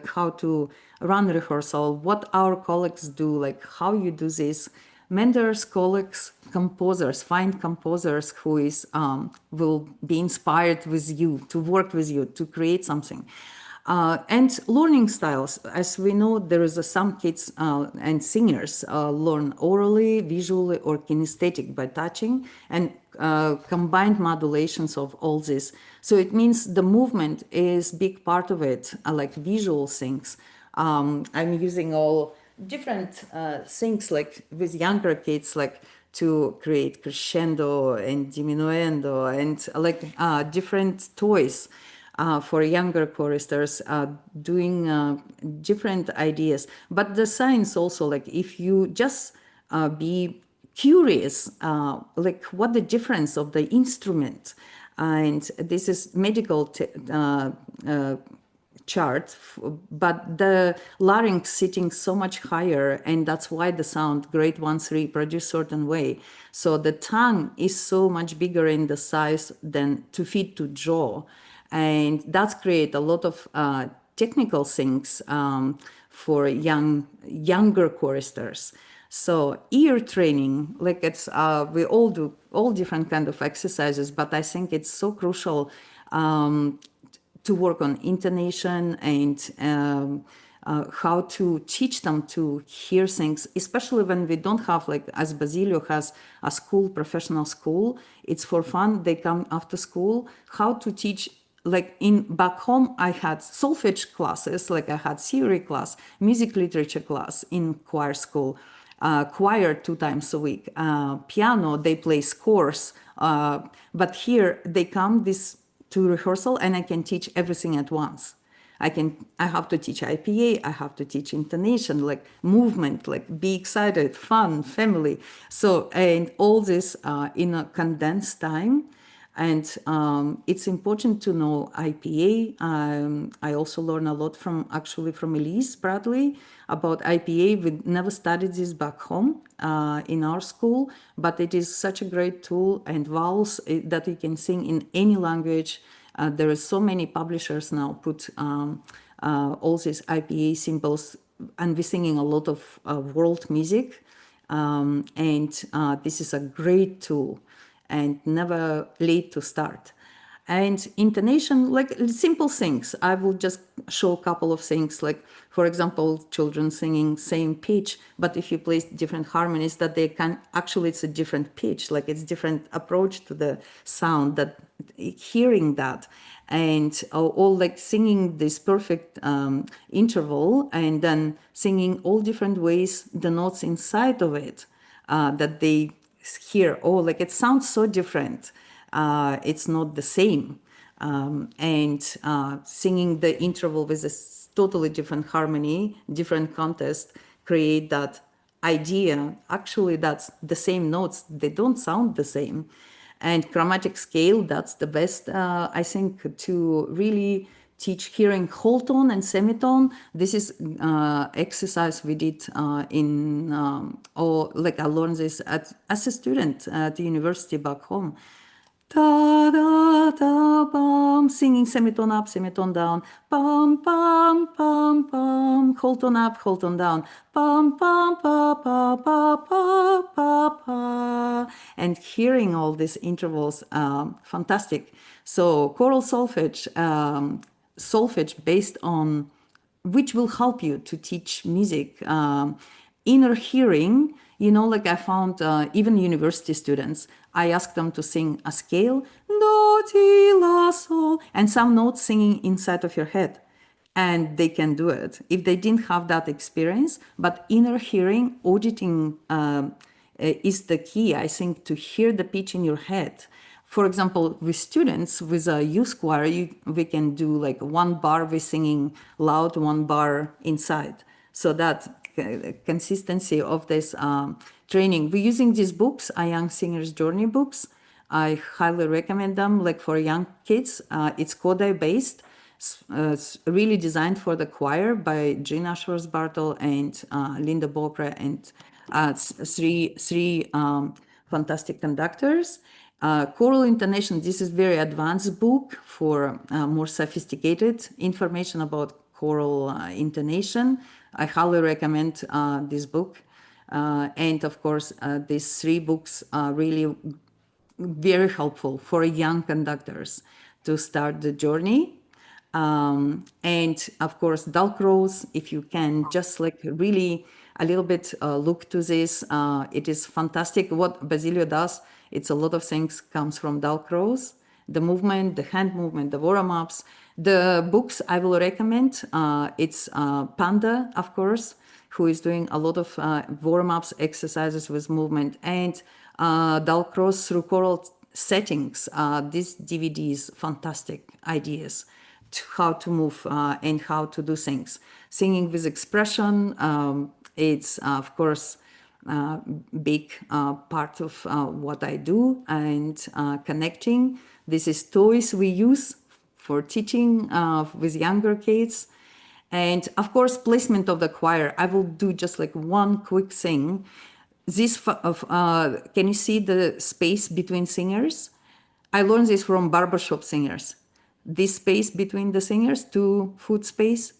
how to run rehearsal, what our colleagues do, like how you do this. Mentors, colleagues, composers, find composers who will be inspired with you, to work with you, to create something. And learning styles. As we know, there is some kids and singers learn orally, visually, or kinesthetic by touching, and combined modulations of all this. So it means the movement is big part of it, like visual things. I'm using all different things like with younger kids, like to create crescendo and diminuendo, and like different toys for younger choristers, doing different ideas. But the science also, like if you just be curious, like what the difference of the instrument, and this is medical chart, but the larynx sitting so much higher, and that's why the sound grade 1-3 produce certain way. So the tongue is so much bigger in the size than to fit to jaw, and that's create a lot of technical things for younger choristers. So ear training, like it's we all do all different kind of exercises, but I think it's so crucial to work on intonation and how to teach them to hear things, especially when we don't have, like as Basilio has a school, professional school, it's for fun, they come after school, how to teach. Like back home, I had solfege classes, like I had theory class, music literature class in choir school, choir 2 times a week, piano, they play scores, but here they come to rehearsal and I can teach everything at once. I have to teach IPA, I have to teach intonation, like movement, like be excited, fun, family. So, and all this in a condensed time. And it's important to know IPA. I also learn a lot from Elise Bradley about IPA. We never studied this back home in our school, but it is such a great tool, and vowels that you can sing in any language. There are so many publishers now put all these IPA symbols, and we're singing a lot of world music. And this is a great tool, and never late to start. And intonation, like simple things. I will just show a couple of things, like, for example, children singing same pitch, but if you place different harmonies, that they can, actually it's a different pitch, like it's different approach to the sound, that hearing that, and all like singing this perfect interval, and then singing all different ways, the notes inside of it, that they hear, like it sounds so different. It's not the same. And singing the interval with a totally different harmony, different context, create that idea. Actually, that's the same notes. They don't sound the same. And chromatic scale, that's the best, I think, to really teach hearing whole tone and semitone. This is exercise we did or like I learned this as a student at the university back home. Da da da bum, singing semitone up, semitone down, bum bum bum bum, whole tone up, whole tone down, bum bum ba ba ba ba ba ba, and hearing all these intervals, fantastic. So choral solfege, solfege based on which will help you to teach music. Inner hearing, like I found even university students, I asked them to sing a scale, do, ti, la, sol, and some notes singing inside of your head. And they can do it if they didn't have that experience. But inner hearing, auditing is the key, I think, to hear the pitch in your head. For example, with students, with a youth choir, we can do like one bar we're singing loud, one bar inside. So that consistency of this training. We're using these books, A Young Singer's Journey books. I highly recommend them, like for young kids. It's Kodai based. It's really designed for the choir by Gina Schwarzbartel and Linda Bokra and three fantastic conductors. Choral Intonation, this is very advanced book for more sophisticated information about choral intonation. I highly recommend this book. And of course, these three books are really very helpful for young conductors to start the journey. And of course, Dalcroze, if you can just like really a little bit look to this, it is fantastic. What Basilio does, it's a lot of things comes from Dalcroze, the movement, the hand movement, the warm-ups. The books I will recommend, it's Panda, of course, who is doing a lot of warm-ups, exercises with movement, and Dalcroze through choral settings. This DVDs, fantastic ideas to how to move and how to do things. Singing with expression, it's of course big part of what I do, and connecting. This is toys we use for teaching with younger kids. And of course, placement of the choir. I will do just like one quick thing. This, can you see the space between singers? I learned this from barbershop singers. This space between the singers, 2-foot space,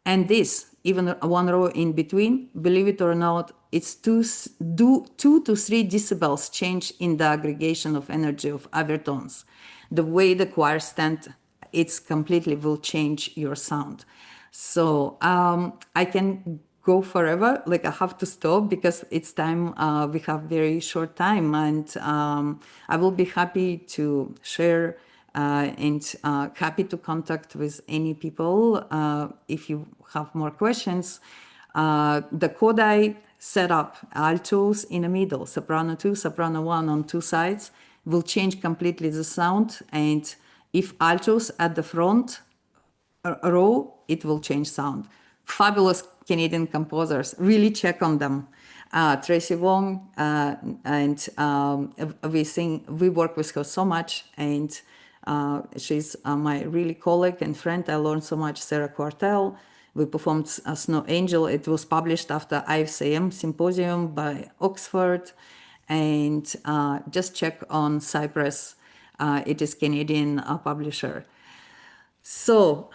and this, even one row in between, believe it or not, it's 2 to 3 decibels change in the aggregation of energy of overtones. The way the choir stand, it's completely will change your sound. So I can go forever, like I have to stop because it's time, we have very short time, and I will be happy to share and happy to contact with any people if you have more questions. The Kodai setup, altos in the middle, soprano 2, soprano 1 on 2 sides, will change completely the sound. And if altos at the front row, it will change sound. Fabulous Canadian composers, really check on them. Tracy Wong, and we work with her so much, and she's my really colleague and friend. I learned so much. Sarah Quartel, we performed Snow Angel. It was published after IFCM Symposium by Oxford, and just check on Cypress. It is Canadian publisher. So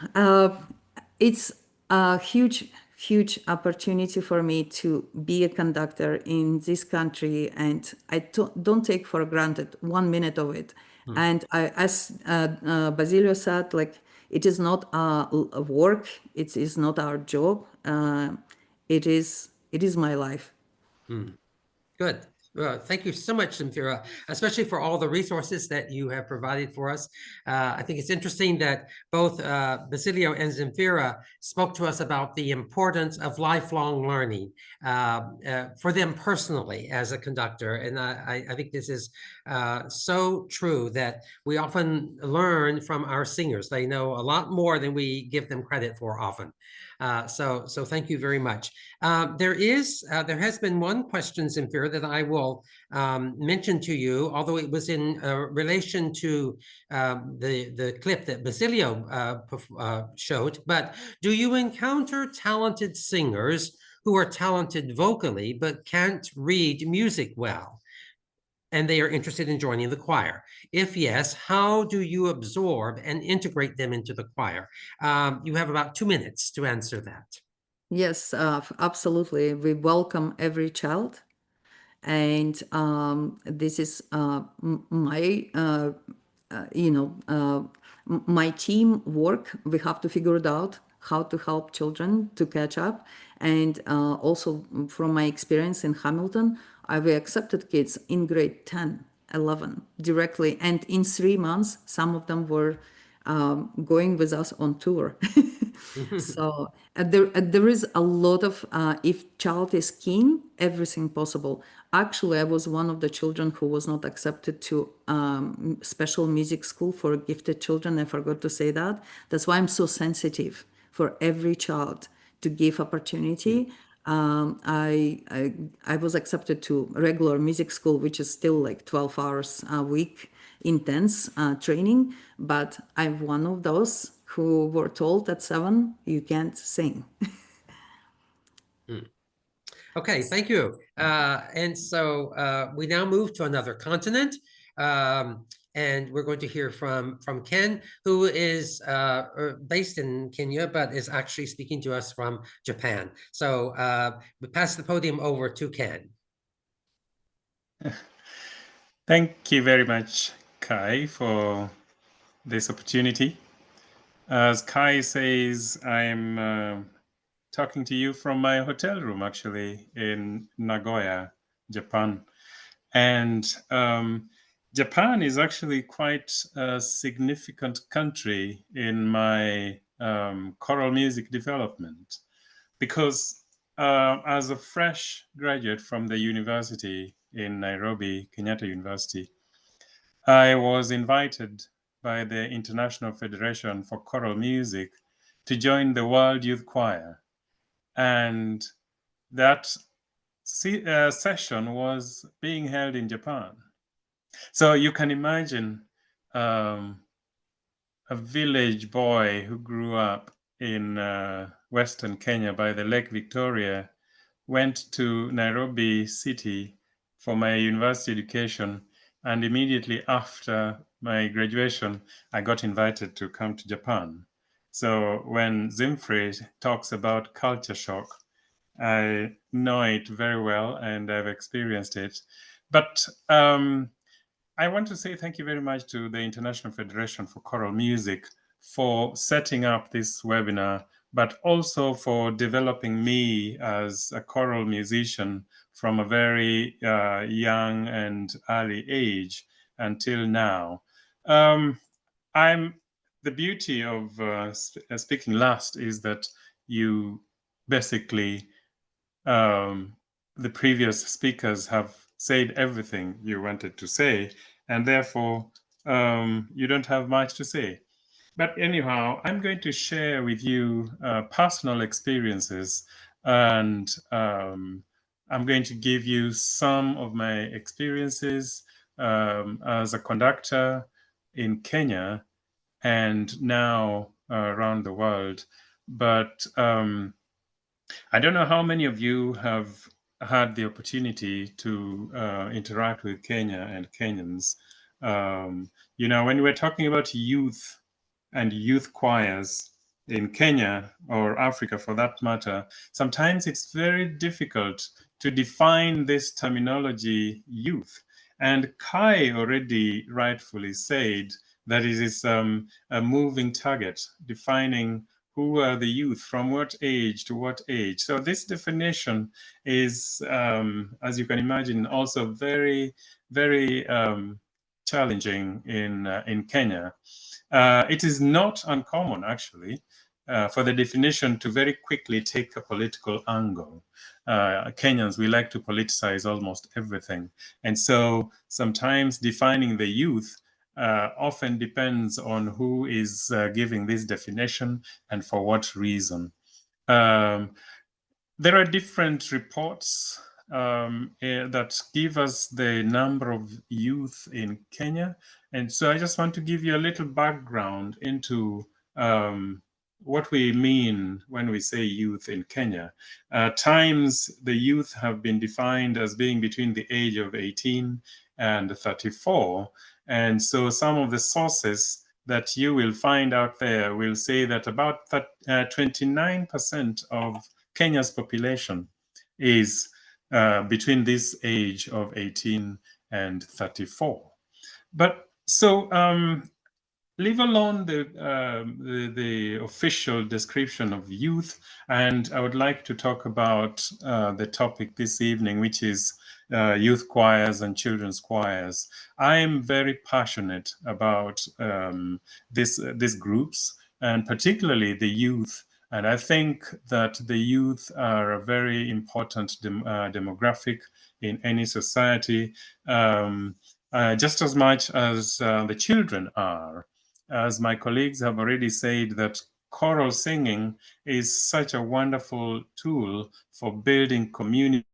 it's a huge opportunity for me to be a conductor in this country, and I don't take for granted 1 minute of it. And as Basilio said, like, it is not a work, it is not our job, it is my life. Good. Thank you so much, Zimfira, especially for all the resources that you have provided for us. I think it's interesting that both Basilio and Zimfira spoke to us about the importance of lifelong learning for them personally as a conductor. And I think this is so true that we often learn from our singers. They know a lot more than we give them credit for often. So thank you very much. There has been one question, Zimfira, that I will mention to you, although it was in relation to the clip that Basilio showed. But do you encounter talented singers who are talented vocally but can't read music well, and they are interested in joining the choir? If yes, how do you absorb and integrate them into the choir? You have about 2 minutes to answer that. Yes, absolutely. We welcome every child. And this is my, my team work. We have to figure it out how to help children to catch up. And also from my experience in Hamilton, we accepted kids in grade 10, 11 directly. And in 3 months, some of them were going with us on tour. So there is a lot of, if child is keen, everything possible. Actually, I was one of the children who was not accepted to special music school for gifted children. I forgot to say that. That's why I'm so sensitive for every child to give opportunity. I was accepted to regular music school, which is still like 12 hours a week, intense training. But I'm one of those who were told at 7, you can't sing. Okay, thank you. And so we now move to another continent. And we're going to hear from Ken, who is based in Kenya, but is actually speaking to us from Japan. So we pass the podium over to Ken. Thank you very much, Kai, for this opportunity. As Kai says, I'm talking to you from my hotel room, actually, in Nagoya, Japan. And Japan is actually quite a significant country in my choral music development, because as a fresh graduate from the university in Nairobi, Kenyatta University, I was invited by the International Federation for Choral Music to join the World Youth Choir. And that session was being held in Japan. So you can imagine a village boy who grew up in Western Kenya by the Lake Victoria, went to Nairobi city for my university education, and immediately after my graduation, I got invited to come to Japan. So when Zimfira talks about culture shock, I know it very well and I've experienced it. But I want to say thank you very much to the International Federation for Choral Music for setting up this webinar, but also for developing me as a choral musician from a very young and early age until now. The beauty of speaking last is that you basically, the previous speakers have said everything you wanted to say, and therefore you don't have much to say. But anyhow, I'm going to share with you personal experiences, and I'm going to give you some of my experiences as a conductor in Kenya and now around the world. But I don't know how many of you have had the opportunity to interact with Kenya and Kenyans. When we're talking about youth and youth choirs in Kenya or Africa for that matter, sometimes it's very difficult to define this terminology youth. And Kai already rightfully said that it is a moving target, defining who are the youth, from what age to what age. So this definition is, as you can imagine, also very, very challenging in Kenya. It is not uncommon, actually, for the definition to very quickly take a political angle. Kenyans, we like to politicize almost everything. And so sometimes defining the youth often depends on who is giving this definition and for what reason. There are different reports that give us the number of youth in Kenya. And so I just want to give you a little background into what we mean when we say youth in Kenya. Times the youth have been defined as being between the age of 18 and 34. And so some of the sources that you will find out there will say that about 29% of Kenya's population is between this age of 18 and 34. But so leave alone the official description of youth, and I would like to talk about the topic this evening, which is youth choirs and children's choirs. I am very passionate about these groups, and particularly the youth. And I think that the youth are a very important demographic in any society, just as much as the children are. As my colleagues have already said, that choral singing is such a wonderful tool for building communities.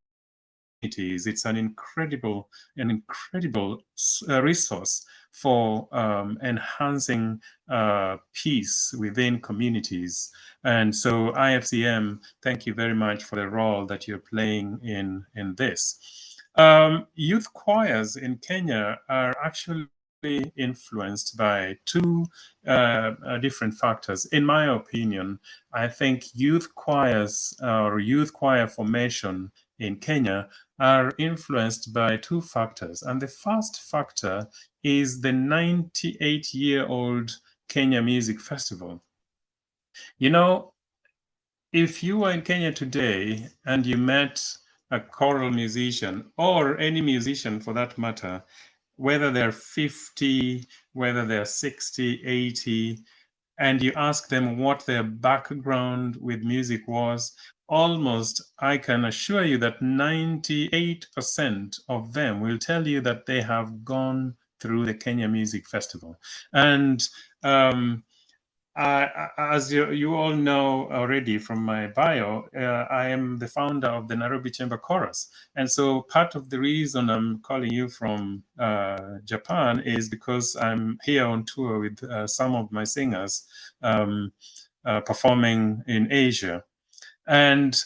It's an incredible resource for enhancing peace within communities. And so IFCM, thank you very much for the role that you're playing in this. Youth choirs in Kenya are actually influenced by two different factors. In my opinion, I think youth choirs or youth choir formation in Kenya are influenced by two factors. And the first factor is the 98-year-old Kenya Music Festival. You know, if you were in Kenya today and you met a choral musician, or any musician for that matter, whether they're 50, whether they're 60, 80, and you ask them what their background with music was, almost, I can assure you that 98% of them will tell you that they have gone through the Kenya Music Festival. And as you all know already from my bio, I am the founder of the Nairobi Chamber Chorus. And so part of the reason I'm calling you from Japan is because I'm here on tour with some of my singers performing in Asia. And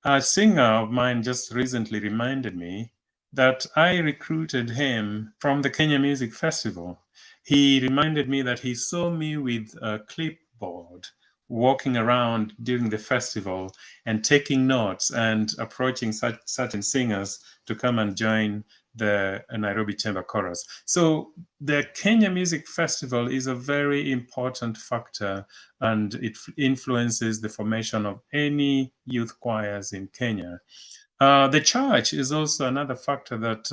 a singer of mine just recently reminded me that I recruited him from the Kenya Music Festival. He reminded me that he saw me with a clipboard walking around during the festival and taking notes and approaching certain singers to come and join the Nairobi Chamber Chorus. So the Kenya Music Festival is a very important factor, and it influences the formation of any youth choirs in Kenya. The church is also another factor that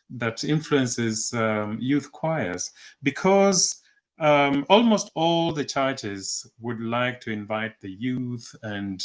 that influences youth choirs, because almost all the churches would like to invite the youth and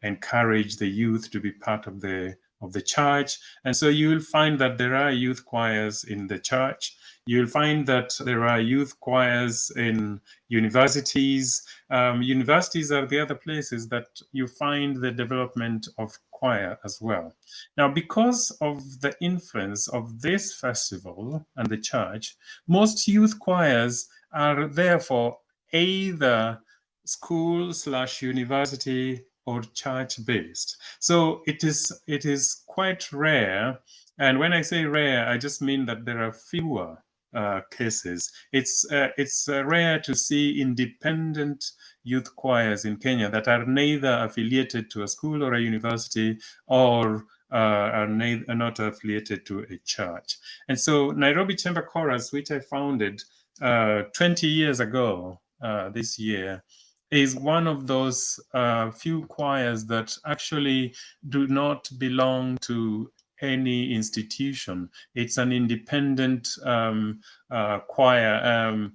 encourage the youth to be part of the church. And so you'll find that there are youth choirs in the church. You'll find that there are youth choirs in universities. Universities are the other places that you find the development of choir as well. Now, because of the influence of this festival and the church, most youth choirs are therefore either school/university or church-based. So it is quite rare. And when I say rare, I just mean that there are fewer cases. It's rare to see independent youth choirs in Kenya that are neither affiliated to a school or a university, or are not affiliated to a church. And so Nairobi Chamber Chorus, which I founded 20 years ago this year, is one of those few choirs that actually do not belong to any institution. It's an independent choir.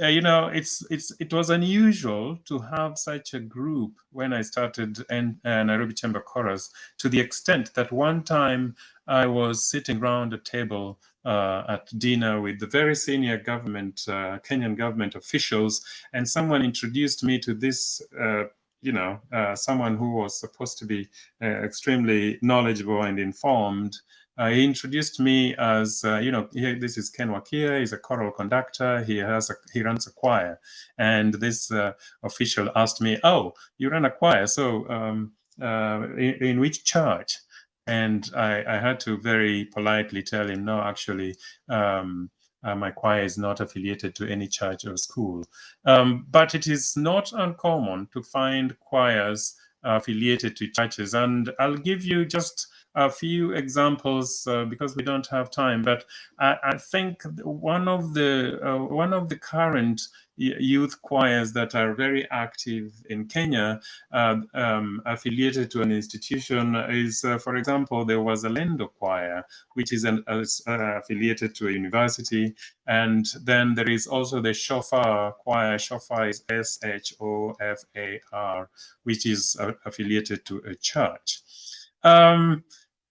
You know, it was unusual to have such a group when I started Nairobi Chamber Chorus, to the extent that one time I was sitting around a table at dinner with the very senior government, Kenyan government officials, and someone introduced me to this, someone who was supposed to be extremely knowledgeable and informed. He introduced me as, this is Ken Wakia. He's a choral conductor. He runs a choir. And this official asked me, "Oh, you run a choir? So in which church?" And I had to very politely tell him, "No, actually, my choir is not affiliated to any church or school." But it is not uncommon to find choirs affiliated to churches. And I'll give you just a few examples because we don't have time. But I think one of the current youth choirs that are very active in Kenya, affiliated to an institution, is, for example, there was a Lendo choir, which is affiliated to a university. And then there is also the Shofar choir. Shofar is SHOFAR, which is affiliated to a church.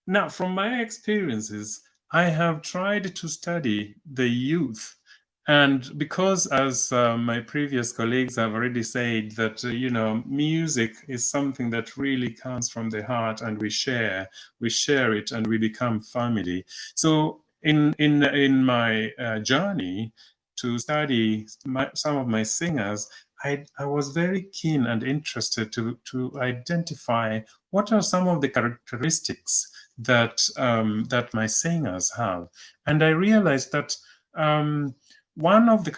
Now, from my experiences, I have tried to study the youth. And because, as my previous colleagues have already said, that, music is something that really comes from the heart, and we share it, and we become family. So in my journey to study some of my singers, I was very keen and interested to identify what are some of the characteristics that my singers have. And I realized that one of the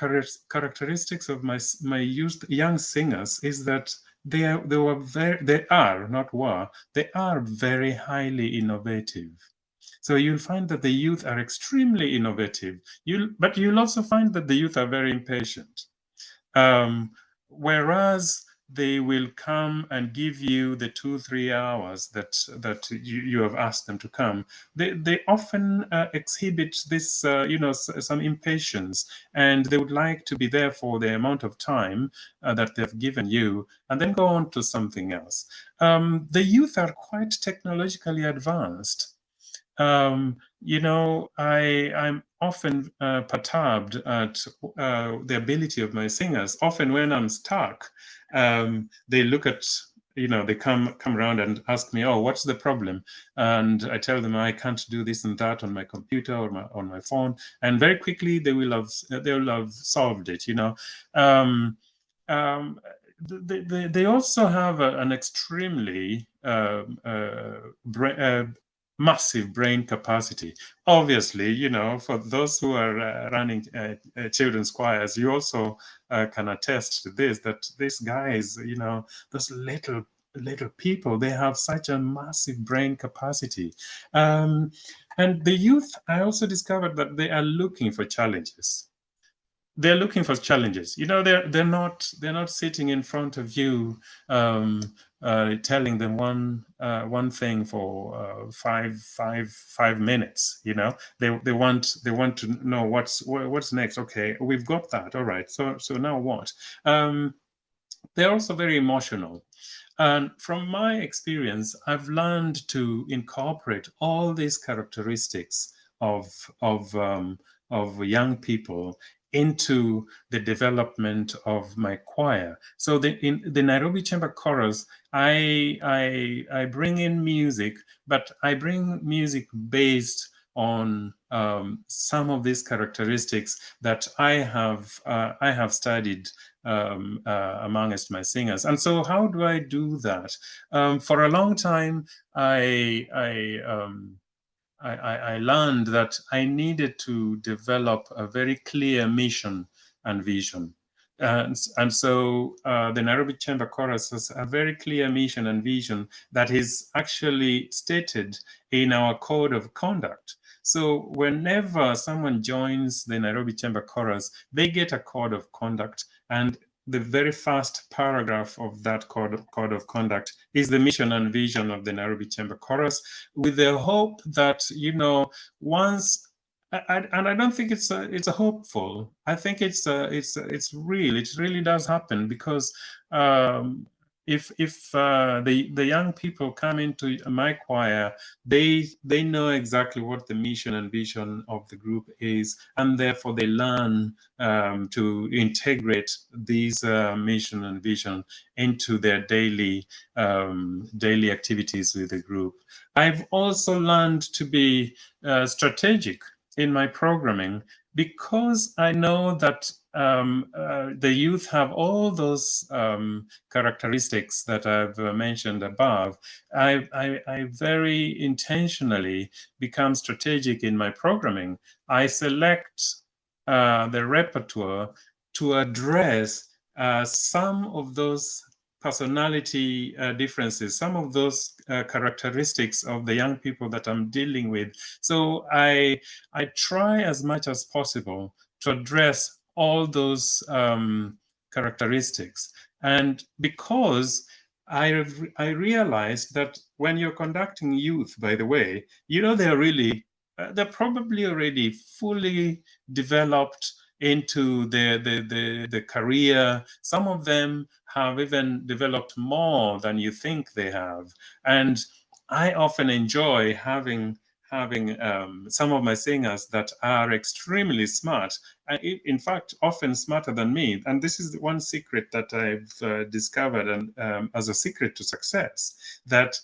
characteristics of my young singers is that they are very highly innovative. So you'll find that the youth are extremely innovative. But you'll also find that the youth are very impatient. Whereas they will come and give you the 2-3 hours that you have asked them to come. They often exhibit this, some impatience, and they would like to be there for the amount of time that they've given you, and then go on to something else. The youth are quite technologically advanced. I'm often perturbed at the ability of my singers. Often when I'm stuck, they look at, they come around and ask me, "Oh, what's the problem?" And I tell them I can't do this and that on my computer or on my phone, and very quickly they will have solved it. They also have an extremely massive brain capacity. Obviously, for those who are running children's choirs, you also can attest to this, that these guys, those little people, they have such a massive brain capacity. And the youth, I also discovered that they are looking for challenges. They're looking for challenges. They're not sitting in front of you telling them one thing for 5 minutes. They want to know what's next. Okay, we've got that. All right. So now what? They're also very emotional. And from my experience, I've learned to incorporate all these characteristics of young people into the development of my choir. So in the Nairobi Chamber Chorus, I bring in music, but I bring music based on some of these characteristics that I have studied amongst my singers. And so how do I do that? For a long time, I learned that I needed to develop a very clear mission and vision. And so the Nairobi Chamber Chorus has a very clear mission and vision that is actually stated in our code of conduct. So whenever someone joins the Nairobi Chamber Chorus, they get a code of conduct, and the very first paragraph of that code of conduct is the mission and vision of the Nairobi Chamber Chorus, with the hope that, you know, once, and I don't think it's a hopeful. I think it's real. It really does happen, because if the young people come into my choir, they know exactly what the mission and vision of the group is, and therefore they learn to integrate these mission and vision into their daily activities with the group. I've also learned to be strategic in my programming, because I know that the youth have all those characteristics that I've mentioned above. I very intentionally become strategic in my programming. I select the repertoire to address some of those personality differences, some of those characteristics of the young people that I'm dealing with. So I try as much as possible to address all those characteristics. And because I realized that when you're conducting youth, by the way, you know, they're probably already fully developed into the career. Some of them have even developed more than you think they have. And I often enjoy having some of my singers that are extremely smart, and in fact, often smarter than me. And this is one secret that I've discovered, and as a secret to success, that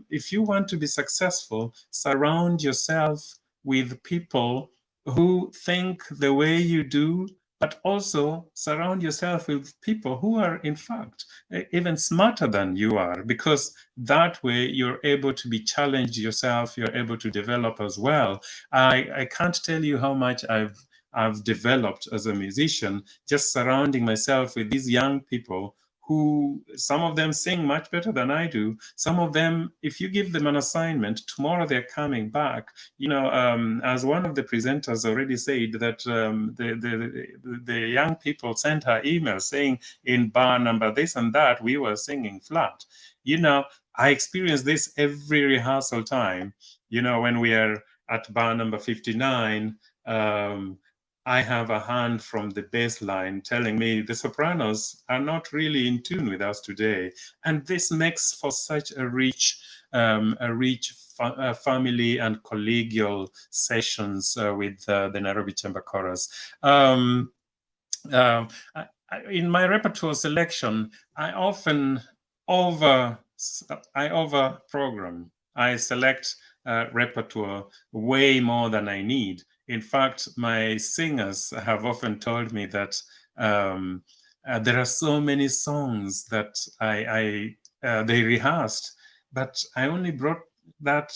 if you want to be successful, surround yourself with people who think the way you do, but also surround yourself with people who are, in fact, even smarter than you are, because that way you're able to be challenged yourself, you're able to develop as well. I can't tell you how much I've developed as a musician, just surrounding myself with these young people who, some of them sing much better than I do. Some of them, if you give them an assignment, tomorrow they're coming back. You know, as one of the presenters already said, that the young people sent her email saying, in bar number this and that, we were singing flat. You know, I experience this every rehearsal time. You know, when we are at bar number 59, I have a hand from the bass line telling me the sopranos are not really in tune with us today. And this makes for such a rich family and collegial sessions with the Nairobi Chamber Chorus. In my repertoire selection, I often over program. I select repertoire way more than I need. In fact, my singers have often told me that there are so many songs that they rehearsed, but I only brought that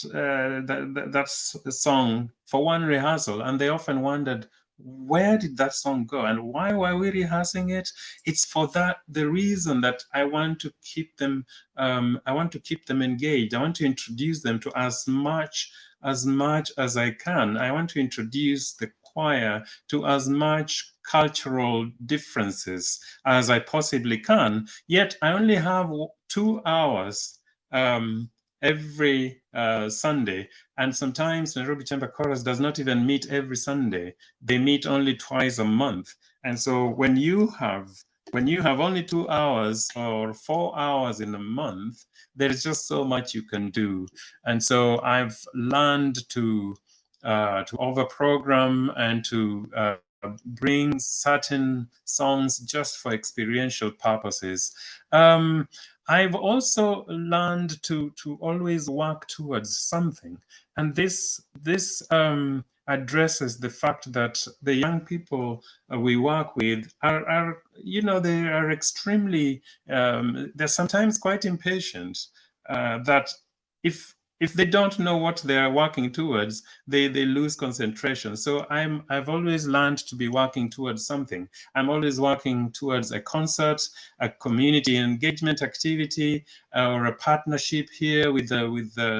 song for one rehearsal, and they often wondered, where did that song go and why were we rehearsing it? It's for the reason that I want to keep them engaged. I want to introduce them to as much as I can. I want to introduce the choir to as much cultural differences as I possibly can. Yet I only have 2 hours every Sunday, and sometimes Nairobi Chamber Chorus does not even meet every Sunday. They meet only twice a month. And so when you have only 2 hours or 4 hours in a month, there is just so much you can do. And so I've learned to over program and to bring certain songs just for experiential purposes. I've also learned to always work towards something, and this addresses the fact that the young people we work with are you know, they are extremely they're sometimes quite impatient. That if if they don't know what they are working towards, they lose concentration. So I've always learned to be working towards something. I'm always working towards a concert, a community engagement activity, or a partnership here with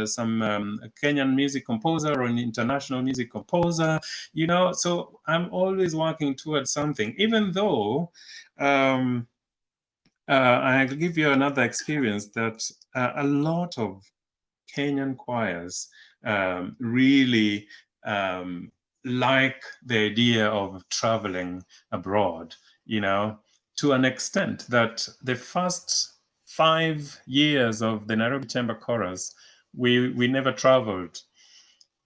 some Kenyan music composer or an international music composer. You know, so I'm always working towards something, even though. I'll give you another experience that a lot of Kenyan choirs really like the idea of traveling abroad, you know, to an extent that the first 5 years of the Nairobi Chamber Chorus, we never traveled.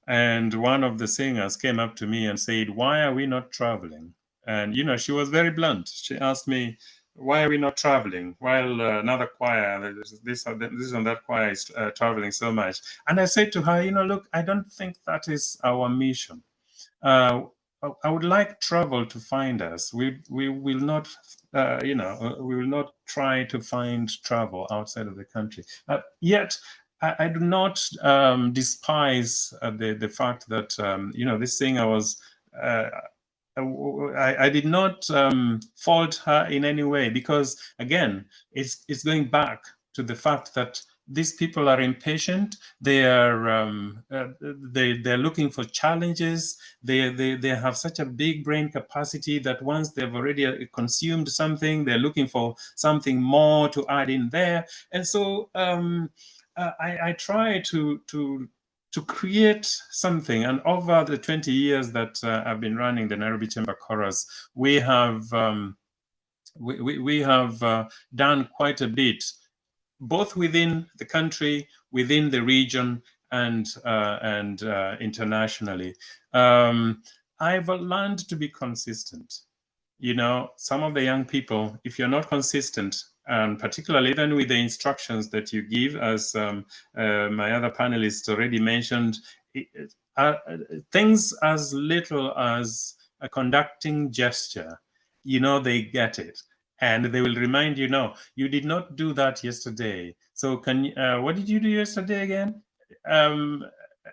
And one of the singers came up to me and said, "Why are we not traveling?" And, you know, she was very blunt. She asked me, "Why are we not traveling while another choir, this and that choir is traveling so much?" And I said to her, "You know, look, I don't think that is our mission. I would like travel to find us. We will not, you know, we will not try to find travel outside of the country. Yet, I do not despise the fact that you know, this singer was. I did not fault her in any way, because again, it's going back to the fact that these people are impatient. They are they're looking for challenges. They have such a big brain capacity that once they've already consumed something, they're looking for something more to add in there. And so I try to create something. And over the 20 years that I've been running the Nairobi Chamber Chorus, we have we have done quite a bit, both within the country, within the region, and internationally. I've learned to be consistent. You know, some of the young people, if you're not consistent, and particularly even with the instructions that you give, as my other panelists already mentioned, things as little as a conducting gesture, you know, they get it. And they will remind you, no, you did not do that yesterday. So can what did you do yesterday again?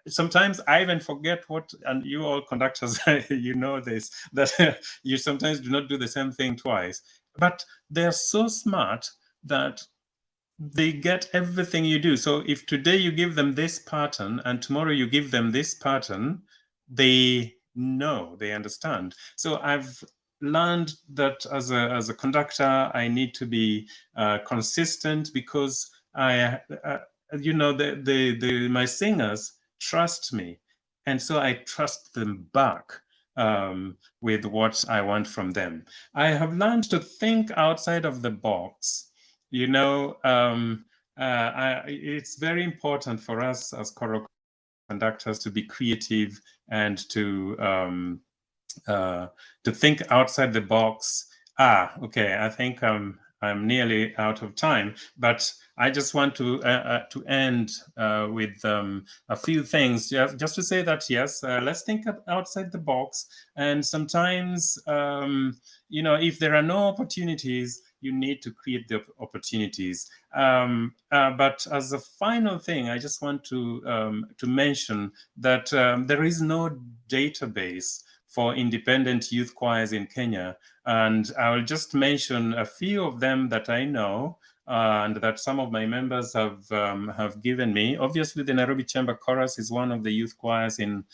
Sometimes I even forget what, and you all conductors, you know this, that you sometimes do not do the same thing twice. But they're so smart that they get everything you do. So if today you give them this pattern and tomorrow you give them this pattern, they know, they understand. So I've learned that as a conductor, I need to be consistent, because you know, my singers trust me, and so I trust them back with what I want from them. I have learned to think outside of the box. You know, it's very important for us as choral conductors to be creative and to think outside the box. Okay, I think I'm nearly out of time, but I just want to end with a few things, just to say that yes, let's think outside the box. And sometimes, you know, if there are no opportunities, you need to create the opportunities. But as a final thing, I just want to mention that there is no database for independent youth choirs in Kenya. And I'll just mention a few of them that I know and that some of my members have given me. Obviously, the Nairobi Chamber Chorus is one of the youth choirs in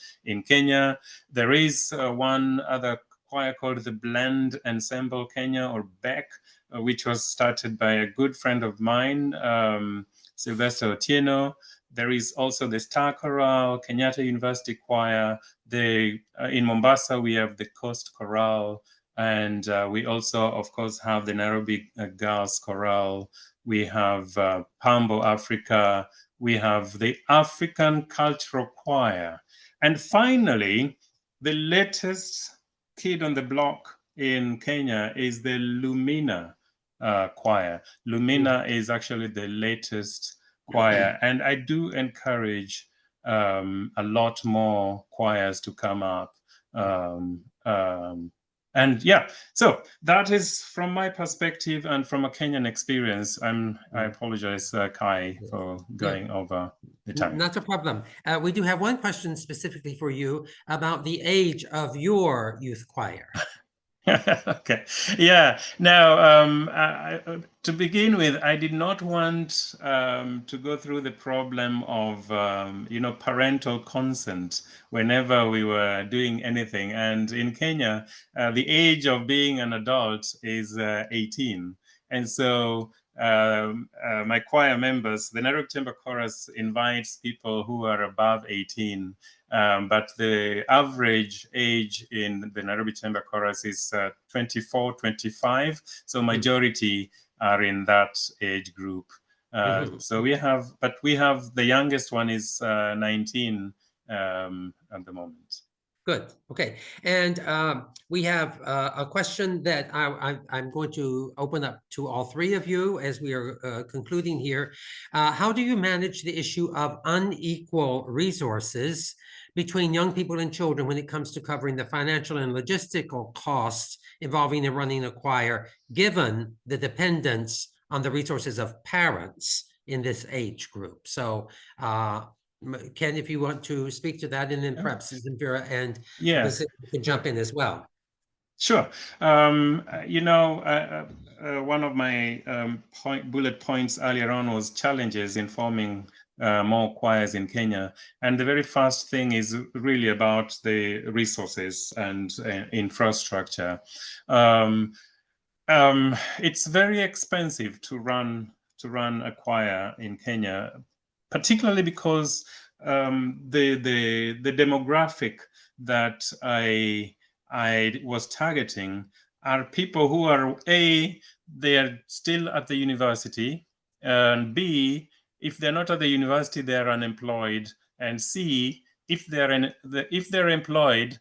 Kenya. There is one other choir called the Blend Ensemble Kenya, or BEC, which was started by a good friend of mine, Sylvester Otieno. There is also the Star Choral, Kenyatta University Choir. In Mombasa, we have the Coast Choral. And we also, of course, have the Nairobi Girls Choral. We have Pambo Africa. We have the African Cultural Choir. And finally, the latest kid on the block in Kenya is the Lumina choir. Lumina is actually the latest choir. And I do encourage a lot more choirs to come up. And yeah, so that is from my perspective and from a Kenyan experience. I apologize, Kai, for going over the time. Not a problem. We do have one question specifically for you about the age of your youth choir. Okay. Yeah. Now, to begin with, I did not want to go through the problem of, parental consent whenever we were doing anything. And in Kenya, the age of being an adult is 18. And so my choir members, the Nairobi Chamber Chorus invites people who are above 18. But the average age in the Nairobi Chamber Chorus is 24, 25. So majority are in that age group. So we have the youngest one is 19 at the moment. Good. Okay. And we have a question that I'm going to open up to all three of you as we are concluding here. How do you manage the issue of unequal resources between young people and children when it comes to covering the financial and logistical costs involving in running a choir, given the dependence on the resources of parents in this age group? So Ken, if you want to speak to that, and then perhaps Zimfira and Basilio can jump in as well. Sure. One of my bullet points earlier on was challenges in forming more choirs in Kenya. And the very first thing is really about the resources and infrastructure. It's very expensive to run a choir in Kenya, particularly because the demographic that I was targeting are people who are they are still at the university, and B, if they're not at the university, they're unemployed, and C, if they're employed,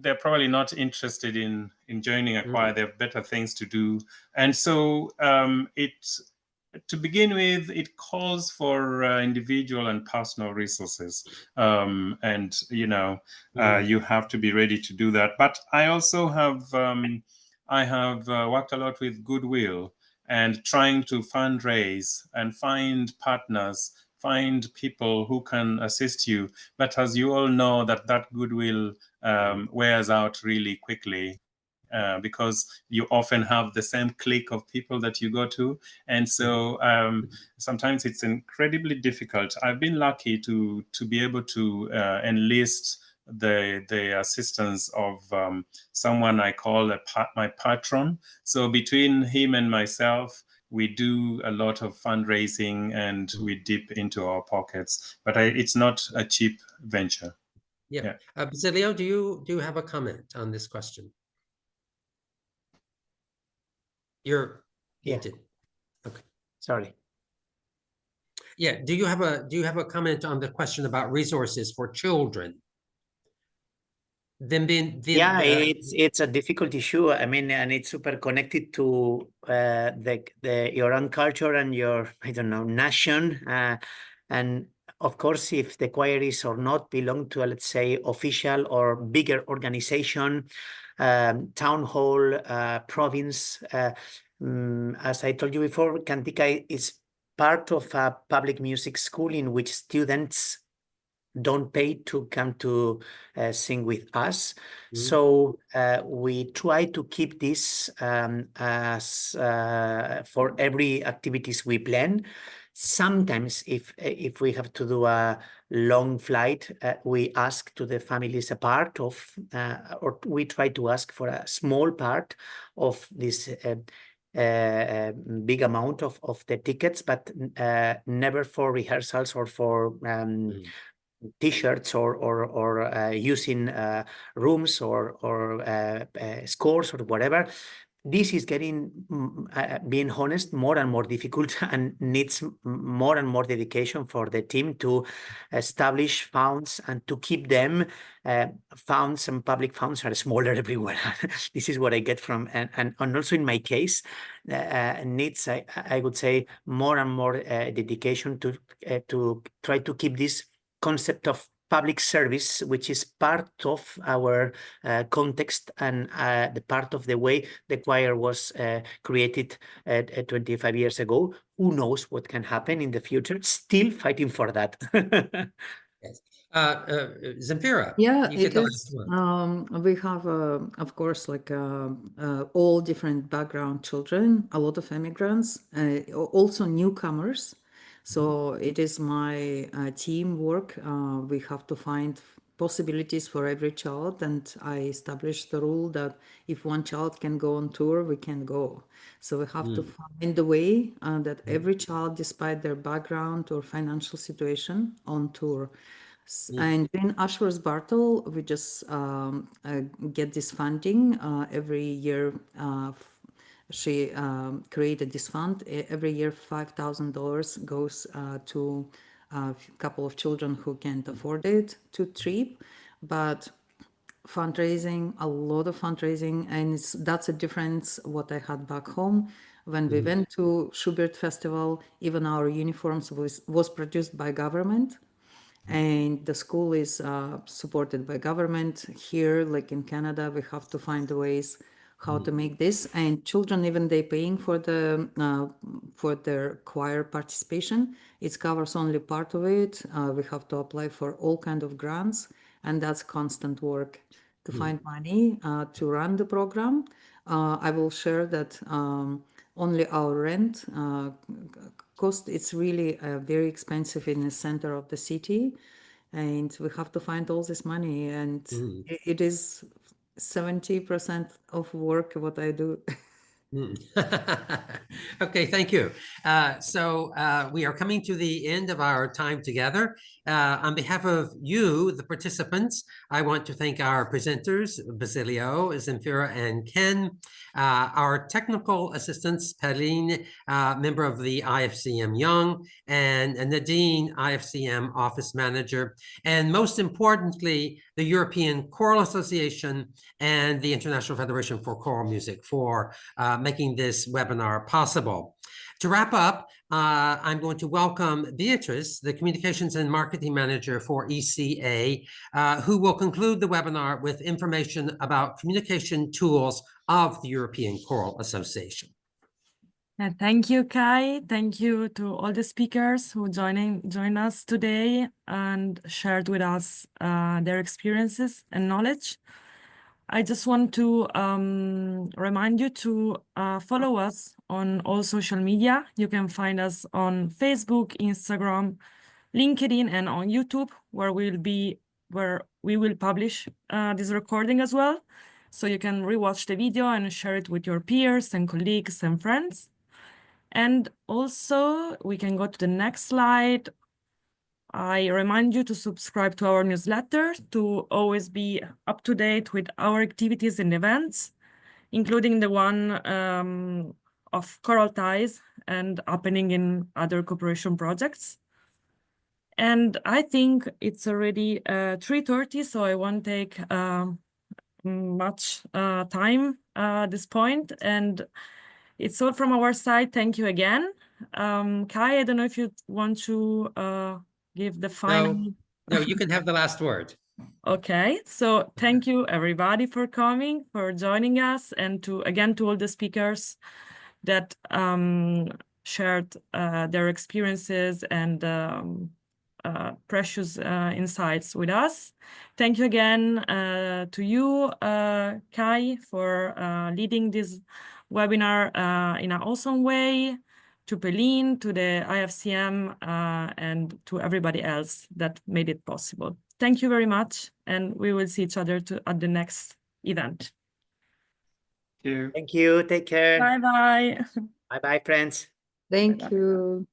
they're probably not interested in joining a choir. They have better things to do, and so to begin with, it calls for individual and personal resources, and you have to be ready to do that. But I also have worked a lot with goodwill and trying to fundraise and find partners, find people who can assist you. But as you all know, that goodwill wears out really quickly. Because you often have the same clique of people that you go to. And so sometimes it's incredibly difficult. I've been lucky to be able to enlist the assistance of someone I call my patron. So between him and myself, we do a lot of fundraising and we dip into our pockets, but it's not a cheap venture. Yeah. Basilio, do you have a comment on this question? You're muted. Okay. Sorry. Yeah. Do you have a comment on the question about resources for children? It's a difficult issue. I mean, and it's super connected to your own culture and your, I don't know, nation. And of course, if the choir is or not belong to a, let's say, official or bigger organization, town hall, province. As I told you before, Kantika is part of a public music school in which students don't pay to come to sing with us. So we try to keep this as for every activities we plan. Sometimes if we have to do a long flight, we ask to the families a part of, or we try to ask for a small part of this big amount of the tickets, but never for rehearsals or for T-shirts or using rooms or scores or whatever. This is getting, being honest, more and more difficult and needs more and more dedication for the team to establish funds and to keep them. Funds and public funds are smaller everywhere. This is what I get from, and also in my case, needs, I would say, more and more dedication to try to keep this concept of public service, which is part of our context and the part of the way the choir was created 25 years ago. Who knows what can happen in the future? Still fighting for that. Yes. Zimfira, Yeah, you get it the is. last word. We have, of course, like all different background children, a lot of immigrants, also newcomers. So it is my teamwork. We have to find possibilities for every child, and I established the rule that if one child can go on tour, we can go. So we have to find a way that every child, despite their background or financial situation, on tour. And in Ashworth Bartle, we just get this funding every year. She created this fund. Every year, $5,000 goes to a couple of children who can't afford it to trip. But fundraising, a lot of fundraising, and that's a difference what I had back home. When we went to Schubert Festival, even our uniforms was produced by government. And the school is supported by government. Here, like in Canada, we have to find ways how to make this. And children, even they paying for for their choir participation, it covers only part of it. We have to apply for all kind of grants, and that's constant work to find money to run the program. I will share that only our rent cost. It's really very expensive in the center of the city, and we have to find all this money, and it is 70% of work what I do. Okay, thank you. So we are coming to the end of our time together. On behalf of you, the participants, I want to thank our presenters, Basilio, Zimfira, and Ken, our technical assistants, Pauline, member of the IFCM Young, and Nadine, IFCM Office Manager, and most importantly, the European Choral Association and the International Federation for Choral Music for making this webinar possible. To wrap up, I'm going to welcome Beatrice, the Communications and Marketing Manager for ECA, who will conclude the webinar with information about communication tools of the European Choral Association. Thank you, Kai. Thank you to all the speakers who joined us today and shared with us their experiences and knowledge. I just want to remind you to follow us on all social media. You can find us on Facebook, Instagram, LinkedIn, and on YouTube, where we will publish this recording as well. So you can rewatch the video and share it with your peers and colleagues and friends. And also, we can go to the next slide. I remind you to subscribe to our newsletter to always be up to date with our activities and events, including the one of ChoralTIES and happening in other cooperation projects. And I think it's already 3:30, so I won't take much time at this point. And it's all from our side. Thank you again. Kai, I don't know if you want to give the final. No, you can have the last word. Okay, so thank you everybody for coming, for joining us, and to all the speakers that shared their experiences and precious insights with us. Thank you again to you, Kai, for leading this webinar in an awesome way, to Pauline, to the IFCM, and to everybody else that made it possible. Thank you very much, and we will see each other at the next event. Thank you. Thank you. Take care. Bye-bye. Bye-bye, friends. Thank you.